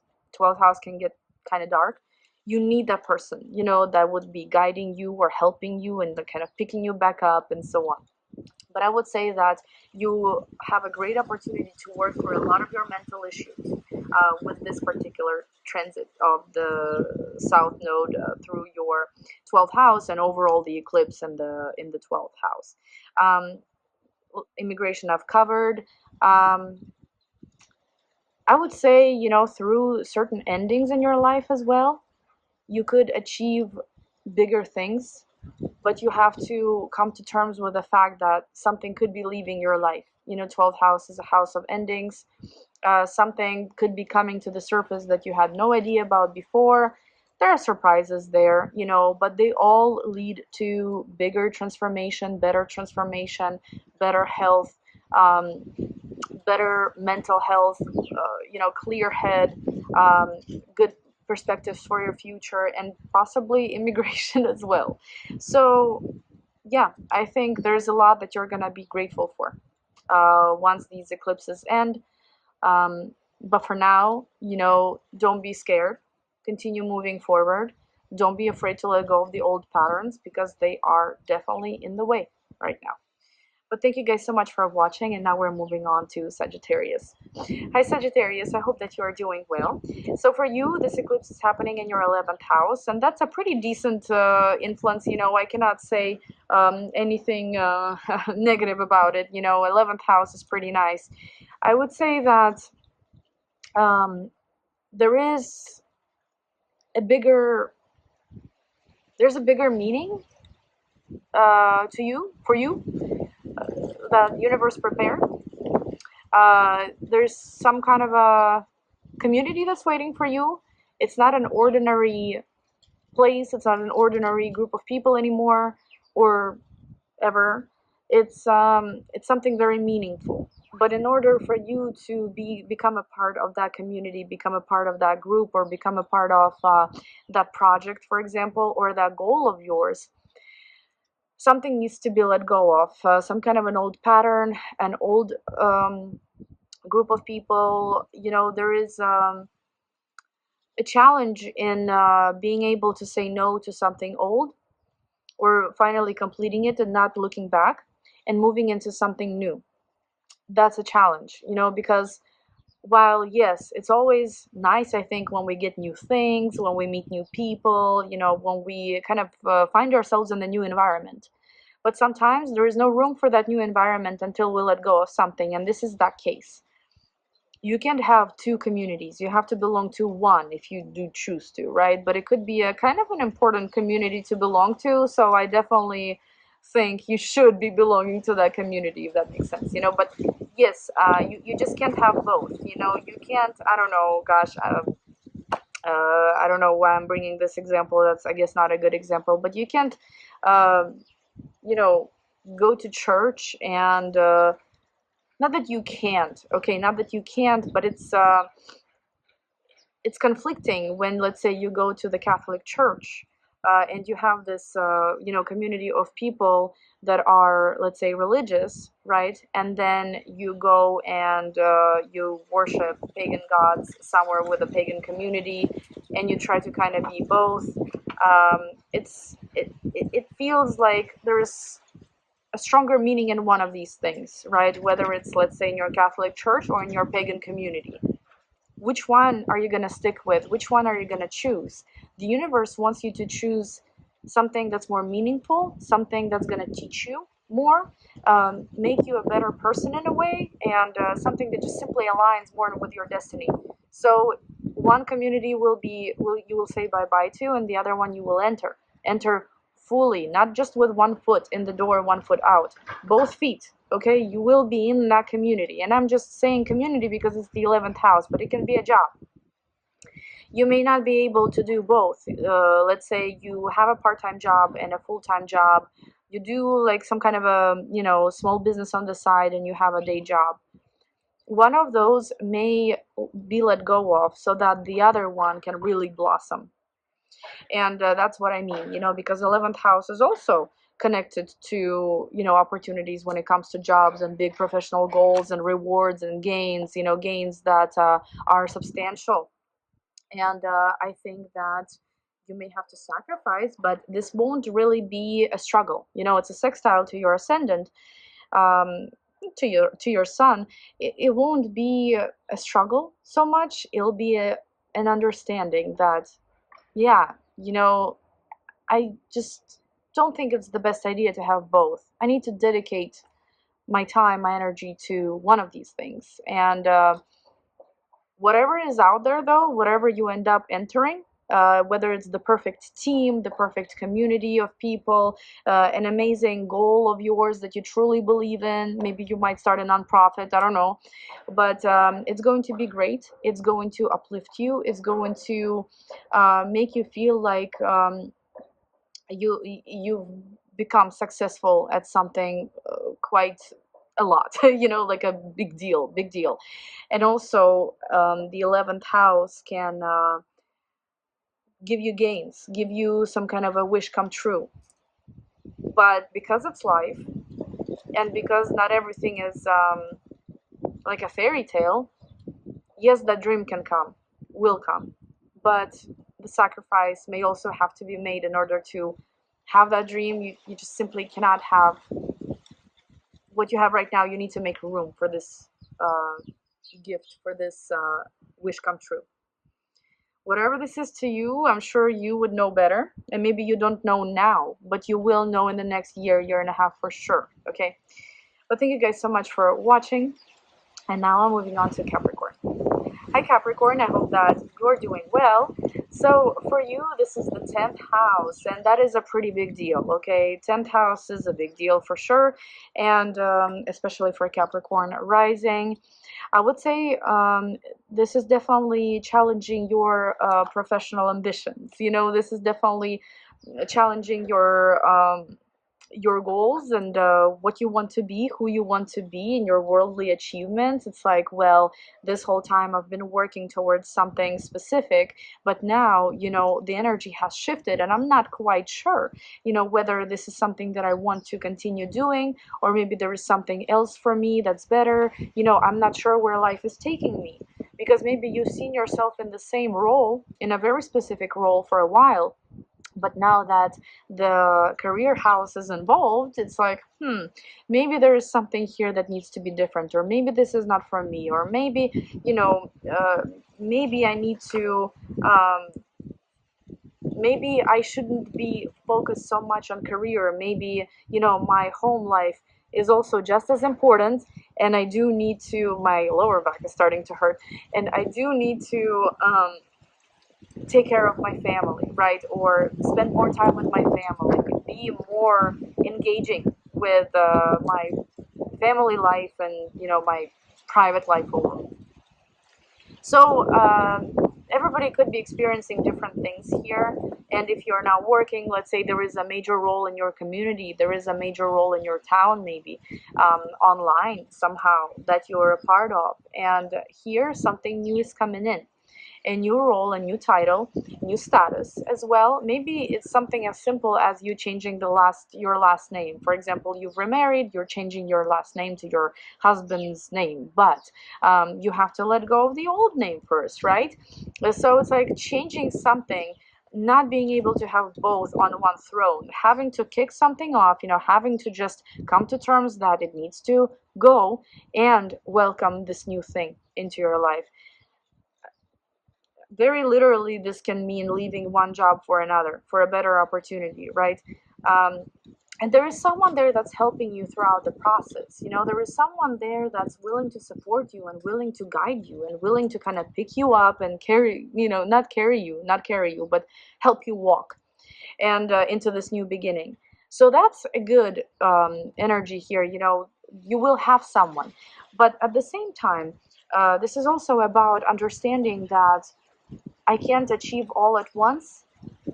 can get kind of dark. You need that person, you know, that would be guiding you or helping you and the kind of picking you back up and so on. But I would say that you have a great opportunity to work through a lot of your mental issues with this particular transit of the South Node through your 12th house, and overall the eclipse in the 12th house. Immigration I've covered. I would say, you know, through certain endings in your life as well, you could achieve bigger things, but you have to come to terms with the fact that something could be leaving your life. You know, 12th house is a house of endings. Something could be coming to the surface that you had no idea about before. There are surprises there, you know, but they all lead to bigger transformation, better health, um, better mental health, you know, clear head, good perspectives for your future, and possibly immigration as well. So, yeah, I think there's a lot that you're going to be grateful for once these eclipses end. But for now, you know, don't be scared. Continue moving forward. Don't be afraid to let go of the old patterns because they are definitely in the way right now. But thank you guys so much for watching, and now we're moving on to Sagittarius. Hi Sagittarius, I hope that you are doing well. So for you, this eclipse is happening in your 11th house, and that's a pretty decent influence. You know, I cannot say anything negative about it. You know, 11th house is pretty nice. I would say that there is a bigger, there's a bigger meaning to you, for you, that universe prepared. There's some kind of a community that's waiting for you. It's not an ordinary place. It's not an ordinary group of people anymore, or ever. It's something very meaningful. But in order for you to become a part of that community, become a part of that group, or become a part of that project, for example, or that goal of yours, something needs to be let go of. Some kind of an old pattern, an old group of people. You know, there is a challenge in being able to say no to something old, or finally completing it and not looking back and moving into something new. That's a challenge, you know, because while yes, it's always nice, I think, when we get new things, when we meet new people, you know, when we kind of find ourselves in a new environment. But sometimes there is no room for that new environment until we let go of something, and this is that case. You can't have two communities. You have to belong to one if you do choose to, right? But it could be a kind of an important community to belong to. So I definitely think you should be belonging to that community, if that makes sense, you know. But yes, you just can't have both, you know. You can't, I don't know, gosh, I don't know why I'm bringing this example. That's, I guess, not a good example. But you can't, you know, go to church and not that you can't, okay, not that you can't, but it's conflicting when, let's say, you go to the Catholic Church, and you have this community of people that are, let's say, religious, right? And then you go and you worship pagan gods somewhere with a pagan community, and you try to kind of be both. It feels like there's a stronger meaning in one of these things, right? Whether it's, let's say, in your Catholic church or in your pagan community. Which one are you going to stick with? Which one are you going to choose? The universe wants you to choose something that's more meaningful, something that's going to teach you more, make you a better person in a way, and something that just simply aligns more with your destiny. So one community you will say bye bye to, and the other one you will enter fully, not just with one foot in the door, one foot out, both feet. Okay, you will be in that community, and I'm just saying community because it's the 11th house, but it can be a job. You may not be able to do both. Let's say you have a part-time job and a full-time job. You do like some kind of a small business on the side, and you have a day job. One of those may be let go of so that the other one can really blossom. And that's what I mean, because 11th house is also connected to opportunities when it comes to jobs and big professional goals and rewards and gains, gains that are substantial. And I think that you may have to sacrifice, but this won't really be a struggle. It's a sextile to your ascendant, um, to your sun. It won't be a struggle so much. It'll be an understanding that, yeah, I just don't think it's the best idea to have both. I need to dedicate my time, my energy to one of these things. And whatever is out there, though, whatever you end up entering, whether it's the perfect team, the perfect community of people, an amazing goal of yours that you truly believe in, maybe you might start a nonprofit, I don't know. But it's going to be great. It's going to uplift you. It's going to make you feel like you've become successful at something quite a lot, like a big deal. And also the 11th house can give you gains, give you some kind of a wish come true. But because it's life, and because not everything is like a fairy tale, yes, that dream will come, but the sacrifice may also have to be made in order to have that dream. You just simply cannot have what you have right now. You need to make room for this gift, for this wish come true. Whatever this is to you, I'm sure you would know better. And maybe you don't know now, but you will know in the next year and a half for sure. Okay? But thank you guys so much for watching. And now I'm moving on to Capricorn. Hi Capricorn, I hope that you're doing well. So for you, this is the 10th house, and that is a pretty big deal, okay? 10th house is a big deal for sure, and especially for Capricorn rising. I would say this is definitely challenging your professional ambitions. This is definitely challenging your goals and what you want to be, who you want to be, and your worldly achievements. It's like, well, this whole time I've been working towards something specific, but now, the energy has shifted and I'm not quite sure, whether this is something that I want to continue doing, or maybe there is something else for me that's better. I'm not sure where life is taking me, because maybe you've seen yourself in the same role, in a very specific role for a while. But now that the career house is involved, it's like, maybe there is something here that needs to be different, or maybe this is not for me, or maybe, maybe I need to, maybe I shouldn't be focused so much on career. Maybe, my home life is also just as important, and I do need to, my lower back is starting to hurt, and I do need to, take care of my family, right? Or spend more time with my family, be more engaging with my family life and, my private life overall. So everybody could be experiencing different things here. And if you're now working, let's say there is a major role in your community, there is a major role in your town, maybe online somehow that you're a part of. And here something new is coming in. a new role, a new title, new status as well. Maybe it's something as simple as you changing your last name. For example, you've remarried, you're changing your last name to your husband's name, but you have to let go of the old name first, right? So it's like changing something, not being able to have both on one throne, having to kick something off, having to just come to terms that it needs to go and welcome this new thing into your life. Very literally, this can mean leaving one job for another, for a better opportunity, right? Um, and there is someone there that's helping you throughout the process. There is someone there that's willing to support you and willing to guide you and willing to kind of pick you up and carry, not carry you, but help you walk and into this new beginning. So that's a good energy here. You will have someone, but at the same time, this is also about understanding that I can't achieve all at once,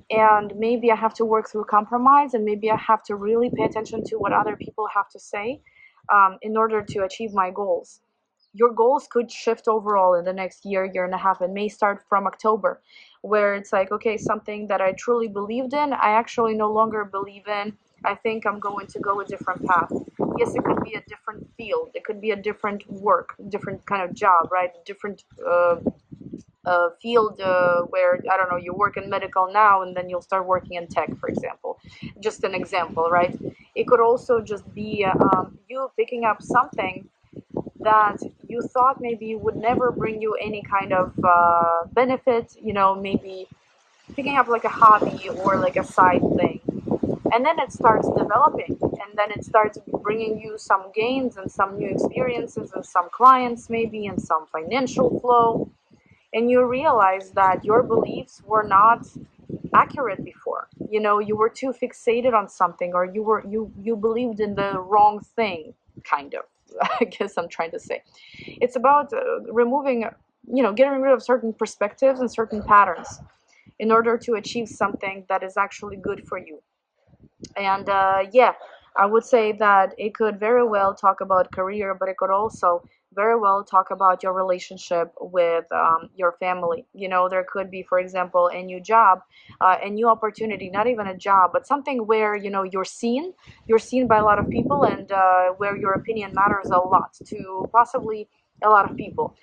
and maybe I have to work through compromise, and maybe I have to really pay attention to what other people have to say in order to achieve my goals. Your goals could shift overall in the next year and a half. It may start from October, where it's like, okay, something that I truly believed in, I actually no longer believe in. I think I'm going to go a different path. Yes, it could be a different field. It could be a different work, different kind of job, right? Different field where, I don't know, you work in medical now and then you'll start working in tech, for example. Just an example, right? It could also just be you picking up something that you thought maybe would never bring you any kind of benefit, maybe picking up like a hobby or like a side thing. And then it starts developing, and then it starts bringing you some gains and some new experiences and some clients maybe and some financial flow. And you realize that your beliefs were not accurate before. You were too fixated on something, or you believed in the wrong thing, kind of. I guess I'm trying to say. It's about removing, getting rid of certain perspectives and certain patterns in order to achieve something that is actually good for you. And yeah, I would say that it could very well talk about career, but it could also very well talk about your relationship with your family. There could be, for example, a new job, a new opportunity, not even a job, but something where, you're seen by a lot of people, and where your opinion matters a lot to possibly a lot of people.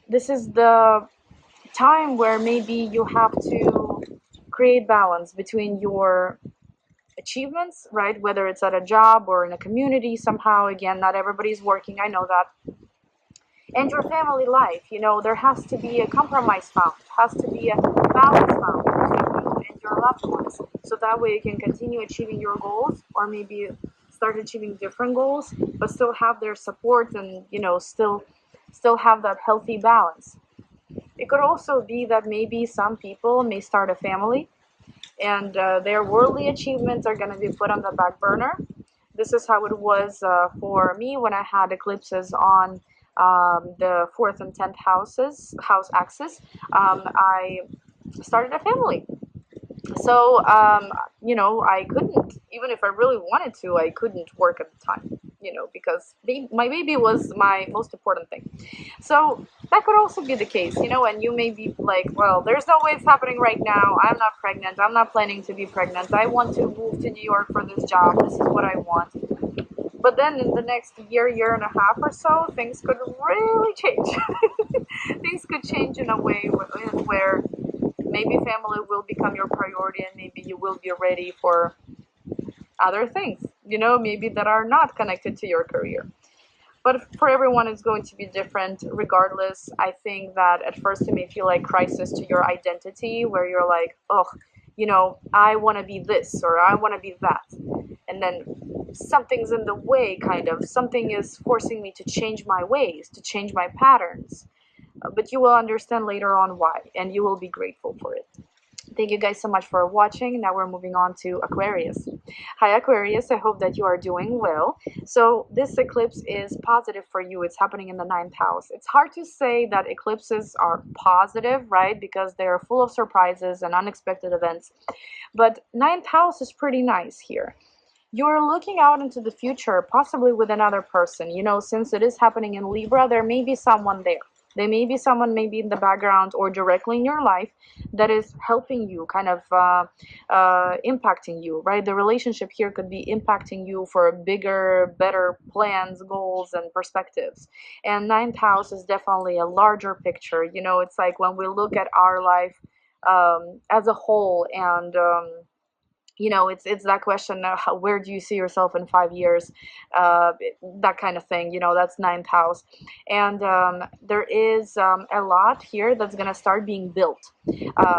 This is the time where maybe you have to create balance between your achievements, right? Whether it's at a job or in a community somehow. Again, not everybody's working, I know that. And your family life, there has to be a compromise found, has to be a balance found between you and your loved ones. So that way you can continue achieving your goals, or maybe start achieving different goals, but still have their support and, still have that healthy balance. It could also be that maybe some people may start a family, and their worldly achievements are going to be put on the back burner. This is how it was for me when I had eclipses on the 4th and 10th house axis. I started a family. So, I couldn't, even if I really wanted to, I couldn't work at the time, because my baby was my most important thing. So that could also be the case, and you may be like, well, there's no way it's happening right now. I'm not pregnant. I'm not planning to be pregnant. I want to move to New York for this job. This is what I want. But then in the next year and a half or so, things could really change. Things could change in a way where maybe family will become your priority, and maybe you will be ready for other things, maybe that are not connected to your career. But for everyone, it's going to be different regardless. I think that at first it may feel like crisis to your identity, where you're like, oh, I want to be this or I want to be that. And then something's in the way, kind of. Something is forcing me to change my ways, to change my patterns. But you will understand later on why, and you will be grateful for it. Thank you guys so much for watching. Now we're moving on to Aquarius. Hi Aquarius, I hope that you are doing well. So this eclipse is positive for you. It's happening in the 9th house. It's hard to say that eclipses are positive, right? Because they're full of surprises and unexpected events. But 9th house is pretty nice here. You're looking out into the future, possibly with another person. Since it is happening in Libra, there may be someone there. There may be someone maybe in the background or directly in your life that is helping you, kind of impacting you, right? The relationship here could be impacting you for bigger, better plans, goals, and perspectives. And ninth house is definitely a larger picture. You know, it's like when we look at our life as a whole, and you know, it's that question, where do you see yourself in 5 years, that kind of thing, you know. That's ninth house. And there is a lot here that's going to start being built,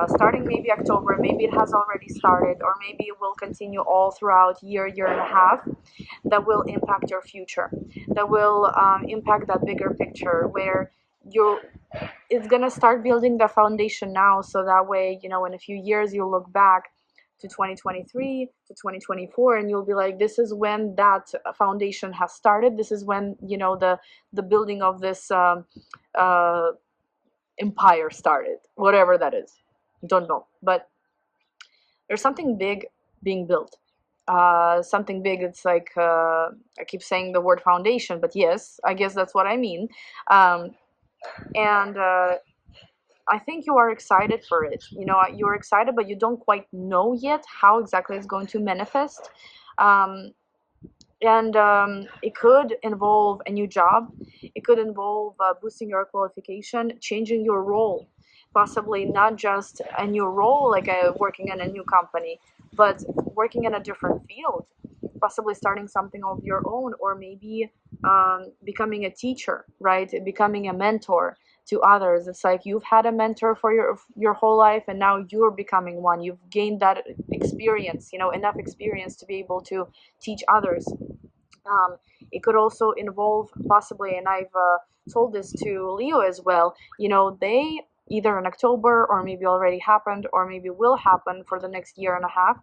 starting maybe October. Maybe it has already started, or maybe it will continue all throughout year and a half. That will impact your future, that will impact that bigger picture, where you it's going to start building the foundation now, so that way, you know, in a few years you'll look back to 2023 to 2024, and you'll be like, this is when that foundation has started. This is when, you know, the building of this uh, empire started, whatever that is. Don't know, but there's something big being built, something big. It's like, I keep saying the word foundation, but yes, I guess that's what I mean. And I think you are excited for it. You know, you're excited, but you don't quite know yet how exactly it's going to manifest. Um, and it could involve a new job. It could involve boosting your qualification, changing your role, possibly not just a new role, like working in a new company, but working in a different field, possibly starting something of your own, or maybe becoming a teacher, right? Becoming a mentor to others. It's like you've had a mentor for your whole life, and now you're becoming one. You've gained that experience, you know, enough experience to be able to teach others. It could also involve, possibly, and I've told this to Leo as well, you know, they either in October, or maybe already happened, or maybe will happen for the next year and a half.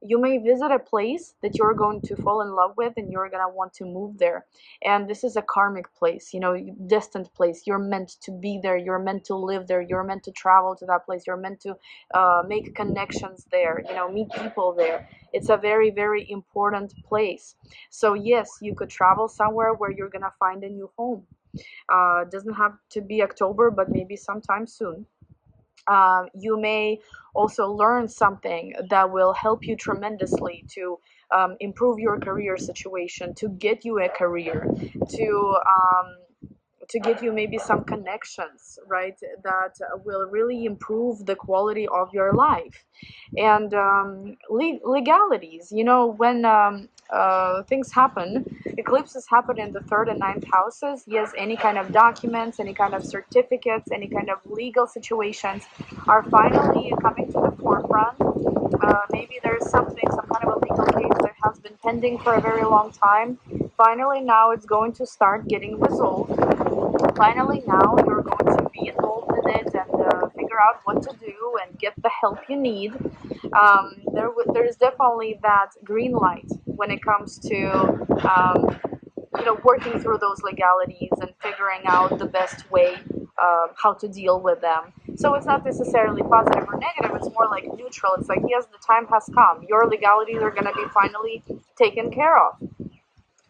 You may visit a place that you're going to fall in love with, and you're going to want to move there. And this is a karmic place, you know, distant place. You're meant to be there. You're meant to live there. You're meant to travel to that place. You're meant to make connections there, you know, meet people there. It's a very, very important place. So yes, you could travel somewhere where you're going to find a new home. Doesn't have to be October, but maybe sometime soon. You may also learn something that will help you tremendously to improve your career situation, to get you a career, to give you maybe some connections, right, that will really improve the quality of your life. And legalities, you know, when things happen, eclipses happen in the third and ninth houses. Yes, any kind of documents, any kind of certificates, any kind of legal situations are finally coming to the forefront. Maybe there's something, some kind of a legal case that has been pending for a very long time. Finally, now it's going to start getting resolved. Finally, now you're going to be involved in it, and figure out what to do and get the help you need. There's definitely that green light when it comes to you know, working through those legalities and figuring out the best way how to deal with them. So it's not necessarily positive or negative. It's more like neutral. It's like, yes, the time has come. Your legalities are going to be finally taken care of.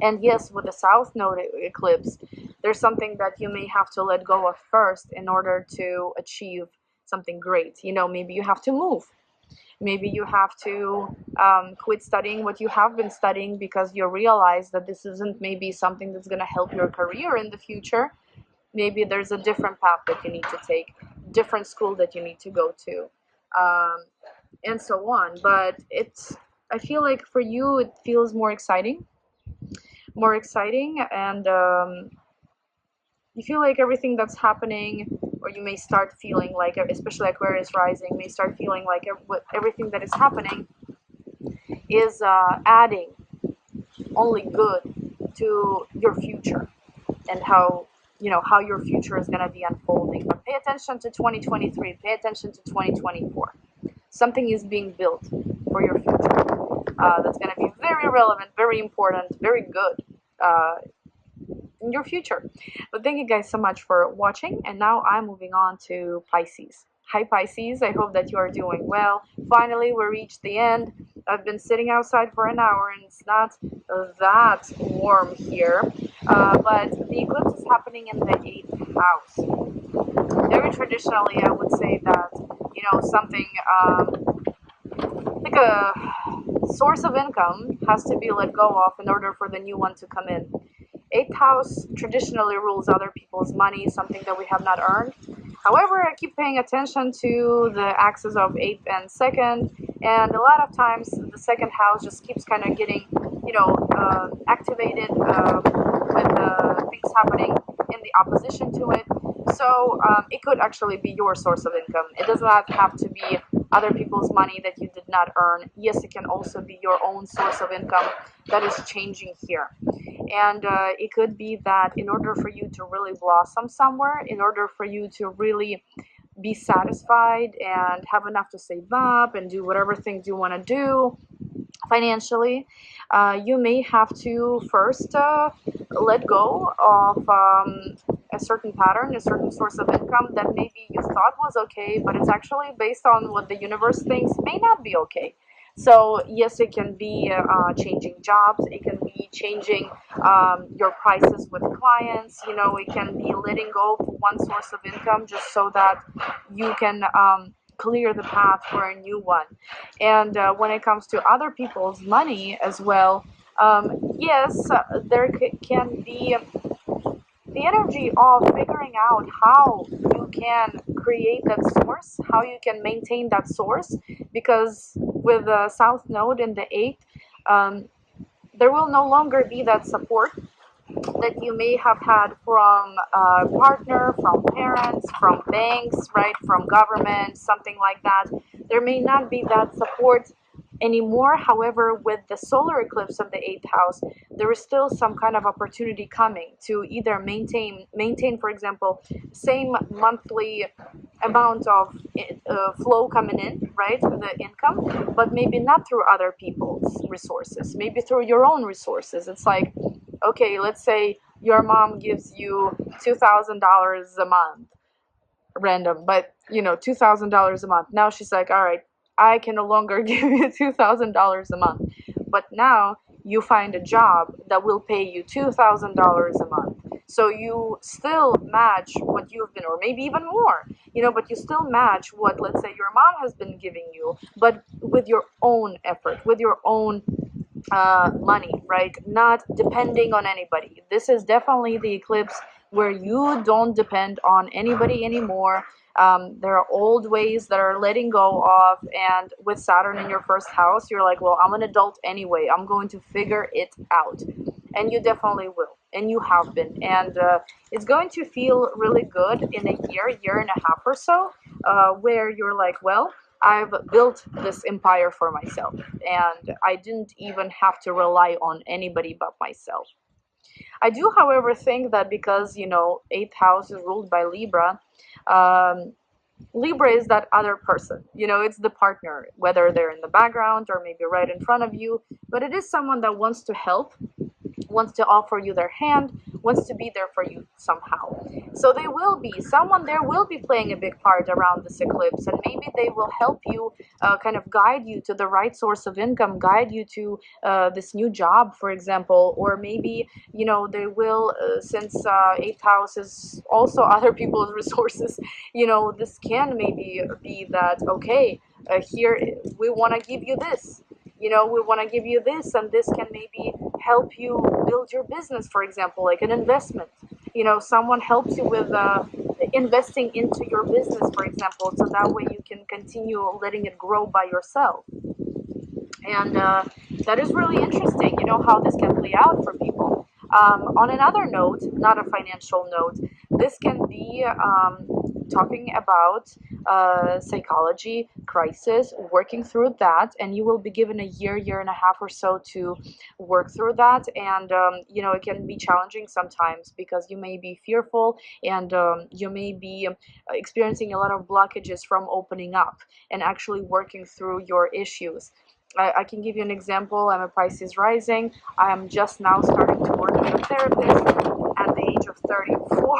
And yes, with the South Node eclipse, there's something that you may have to let go of first in order to achieve something great. You know, maybe you have to move. Maybe you have to quit studying what you have been studying, because you realize that this isn't maybe something that's going to help your career in the future. Maybe there's a different path that you need to take, different school that you need to go to, and so on. But I feel like for you, it feels more exciting, and you feel like everything that's happening, or you may start feeling like, especially Aquarius rising, may start feeling like everything that is happening is adding only good to your future, and how, you know, how your future is going to be unfolding. But pay attention to 2023, pay attention to 2024. Something is being built for your future that's going to be very relevant, very important, very good in your future. But thank you guys so much for watching, and now I'm moving on to Pisces. Hi Pisces, I hope that you are doing well. Finally, we reached the end. I've been sitting outside for an hour, and it's not that warm here, but the eclipse is happening in the 8th house. very traditionally, I would say that, you know, something like a source of income has to be let go of in order for the new one to come in. Eighth house traditionally rules other people's money, something that we have not earned. However, I keep paying attention to the axis of 8th and 2nd, and a lot of times the second house just keeps kind of getting, you know, activated with things happening in the opposition to it. So it could actually be your source of income. It does not have to be other people's money that you did not earn. Yes, it can also be your own source of income that is changing here. And it could be that in order for you to really blossom somewhere, in order for you to really be satisfied and have enough to save up and do whatever things you want to do financially, you may have to first let go of a certain pattern, a certain source of income that maybe you thought was okay, but it's actually based on what the universe thinks may not be okay. So yes, it can be changing jobs, it can be changing your prices with clients, you know, it can be letting go of one source of income just so that you can clear the path for a new one. And when it comes to other people's money as well, yes, there can be the energy of figuring out how you can create that source, how you can maintain that source, because with the South Node in the 8th, there will no longer be that support that you may have had from a partner, from parents, from banks, right, from government, something like that. There may not be that support anymore. However, with the solar eclipse of the 8th house, there is still some kind of opportunity coming to either maintain, for example, same monthly amount of flow coming in, right, the income, but maybe not through other people's resources, maybe through your own resources. It's like, okay, let's say your mom gives you $2,000 a month, random, but you know, $2,000 a month. Now she's like, all right, I can no longer give you $2,000 a month, but now you find a job that will pay you $2,000 a month. So you still match what you've been, or maybe even more, you know, but you still match what, let's say, your mom has been giving you, but with your own effort, with your own money, right? Not depending on anybody. This is definitely the eclipse where you don't depend on anybody anymore. There are old ways that are letting go of, and with Saturn in your first house, you're like, well, I'm an adult anyway. I'm going to figure it out. And you definitely will. And you have been. And it's going to feel really good in a year and a half or so, where you're like, well, I've built this empire for myself, and I didn't even have to rely on anybody but myself. I do, however, think that because, you know, 8th house is ruled by Libra, um, Libra is that other person. You know, it's the partner, whether they're in the background or maybe right in front of you, but it is someone that wants to help, wants to offer you their hand, wants to be there for you somehow. So they will be, someone there will be playing a big part around this eclipse, and maybe they will help you, kind of guide you to the right source of income, guide you to this new job, for example, or maybe, you know, they will, since 8th house is also other people's resources, you know, this can maybe be that, okay, here we want to give you this, you know, we want to give you this, and this can maybe help you build your business, for example, like an investment. You know, someone helps you with investing into your business, for example, so that way you can continue letting it grow by yourself. And that is really interesting, you know, how this can play out for people. On another note, not a financial note, this can be talking about psychology, crisis, working through that, and you will be given a year and a half or so to work through that. And, you know, it can be challenging sometimes because you may be fearful, and you may be experiencing a lot of blockages from opening up and actually working through your issues. I can give you an example. I'm a Pisces rising. I am just now starting to work with a therapist at the age of 34.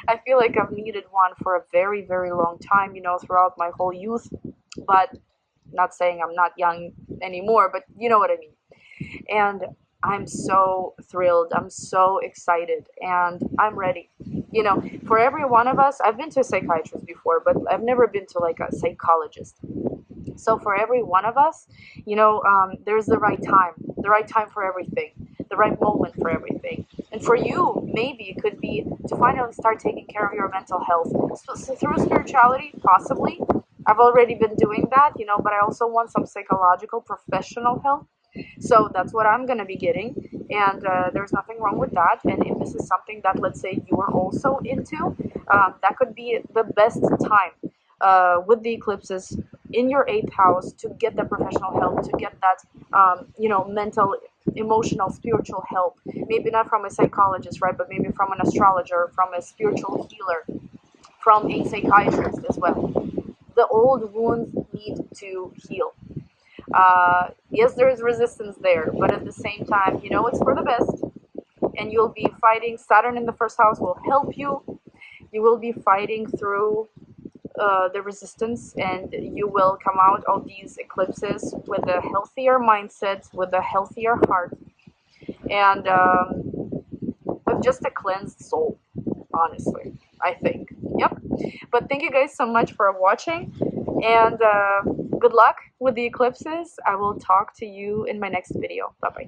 I feel like I've needed one for a very long time, you know, throughout my whole youth. But not saying I'm not young anymore, but you know what I mean. And I'm so thrilled. I'm so excited, and I'm ready. You know, for every one of us, I've been to a psychiatrist before, but I've never been to like a psychologist. So for every one of us, you know, there's the right time for everything, the right moment for everything. And for you, maybe it could be to finally start taking care of your mental health. So through spirituality, possibly. I've already been doing that, you know, but I also want some psychological, professional help. So that's what I'm going to be getting. And there's nothing wrong with that. And if this is something that, let's say, you are also into, that could be the best time with the eclipses in your 8th house to get that professional help, to get that, you know, mental, emotional, spiritual help. Maybe not from a psychologist, right? But maybe from an astrologer, from a spiritual healer, from a psychiatrist as well. The old wounds need to heal. Yes, there is resistance there, but at the same time, you know, it's for the best. And you'll be fighting. Saturn in the 1st house will help you. You will be fighting through the resistance, and you will come out of these eclipses with a healthier mindset, with a healthier heart, and with just a cleansed soul, honestly, I think. Yep. But thank you guys so much for watching, and good luck with the eclipses. I will talk to you in my next video. Bye bye.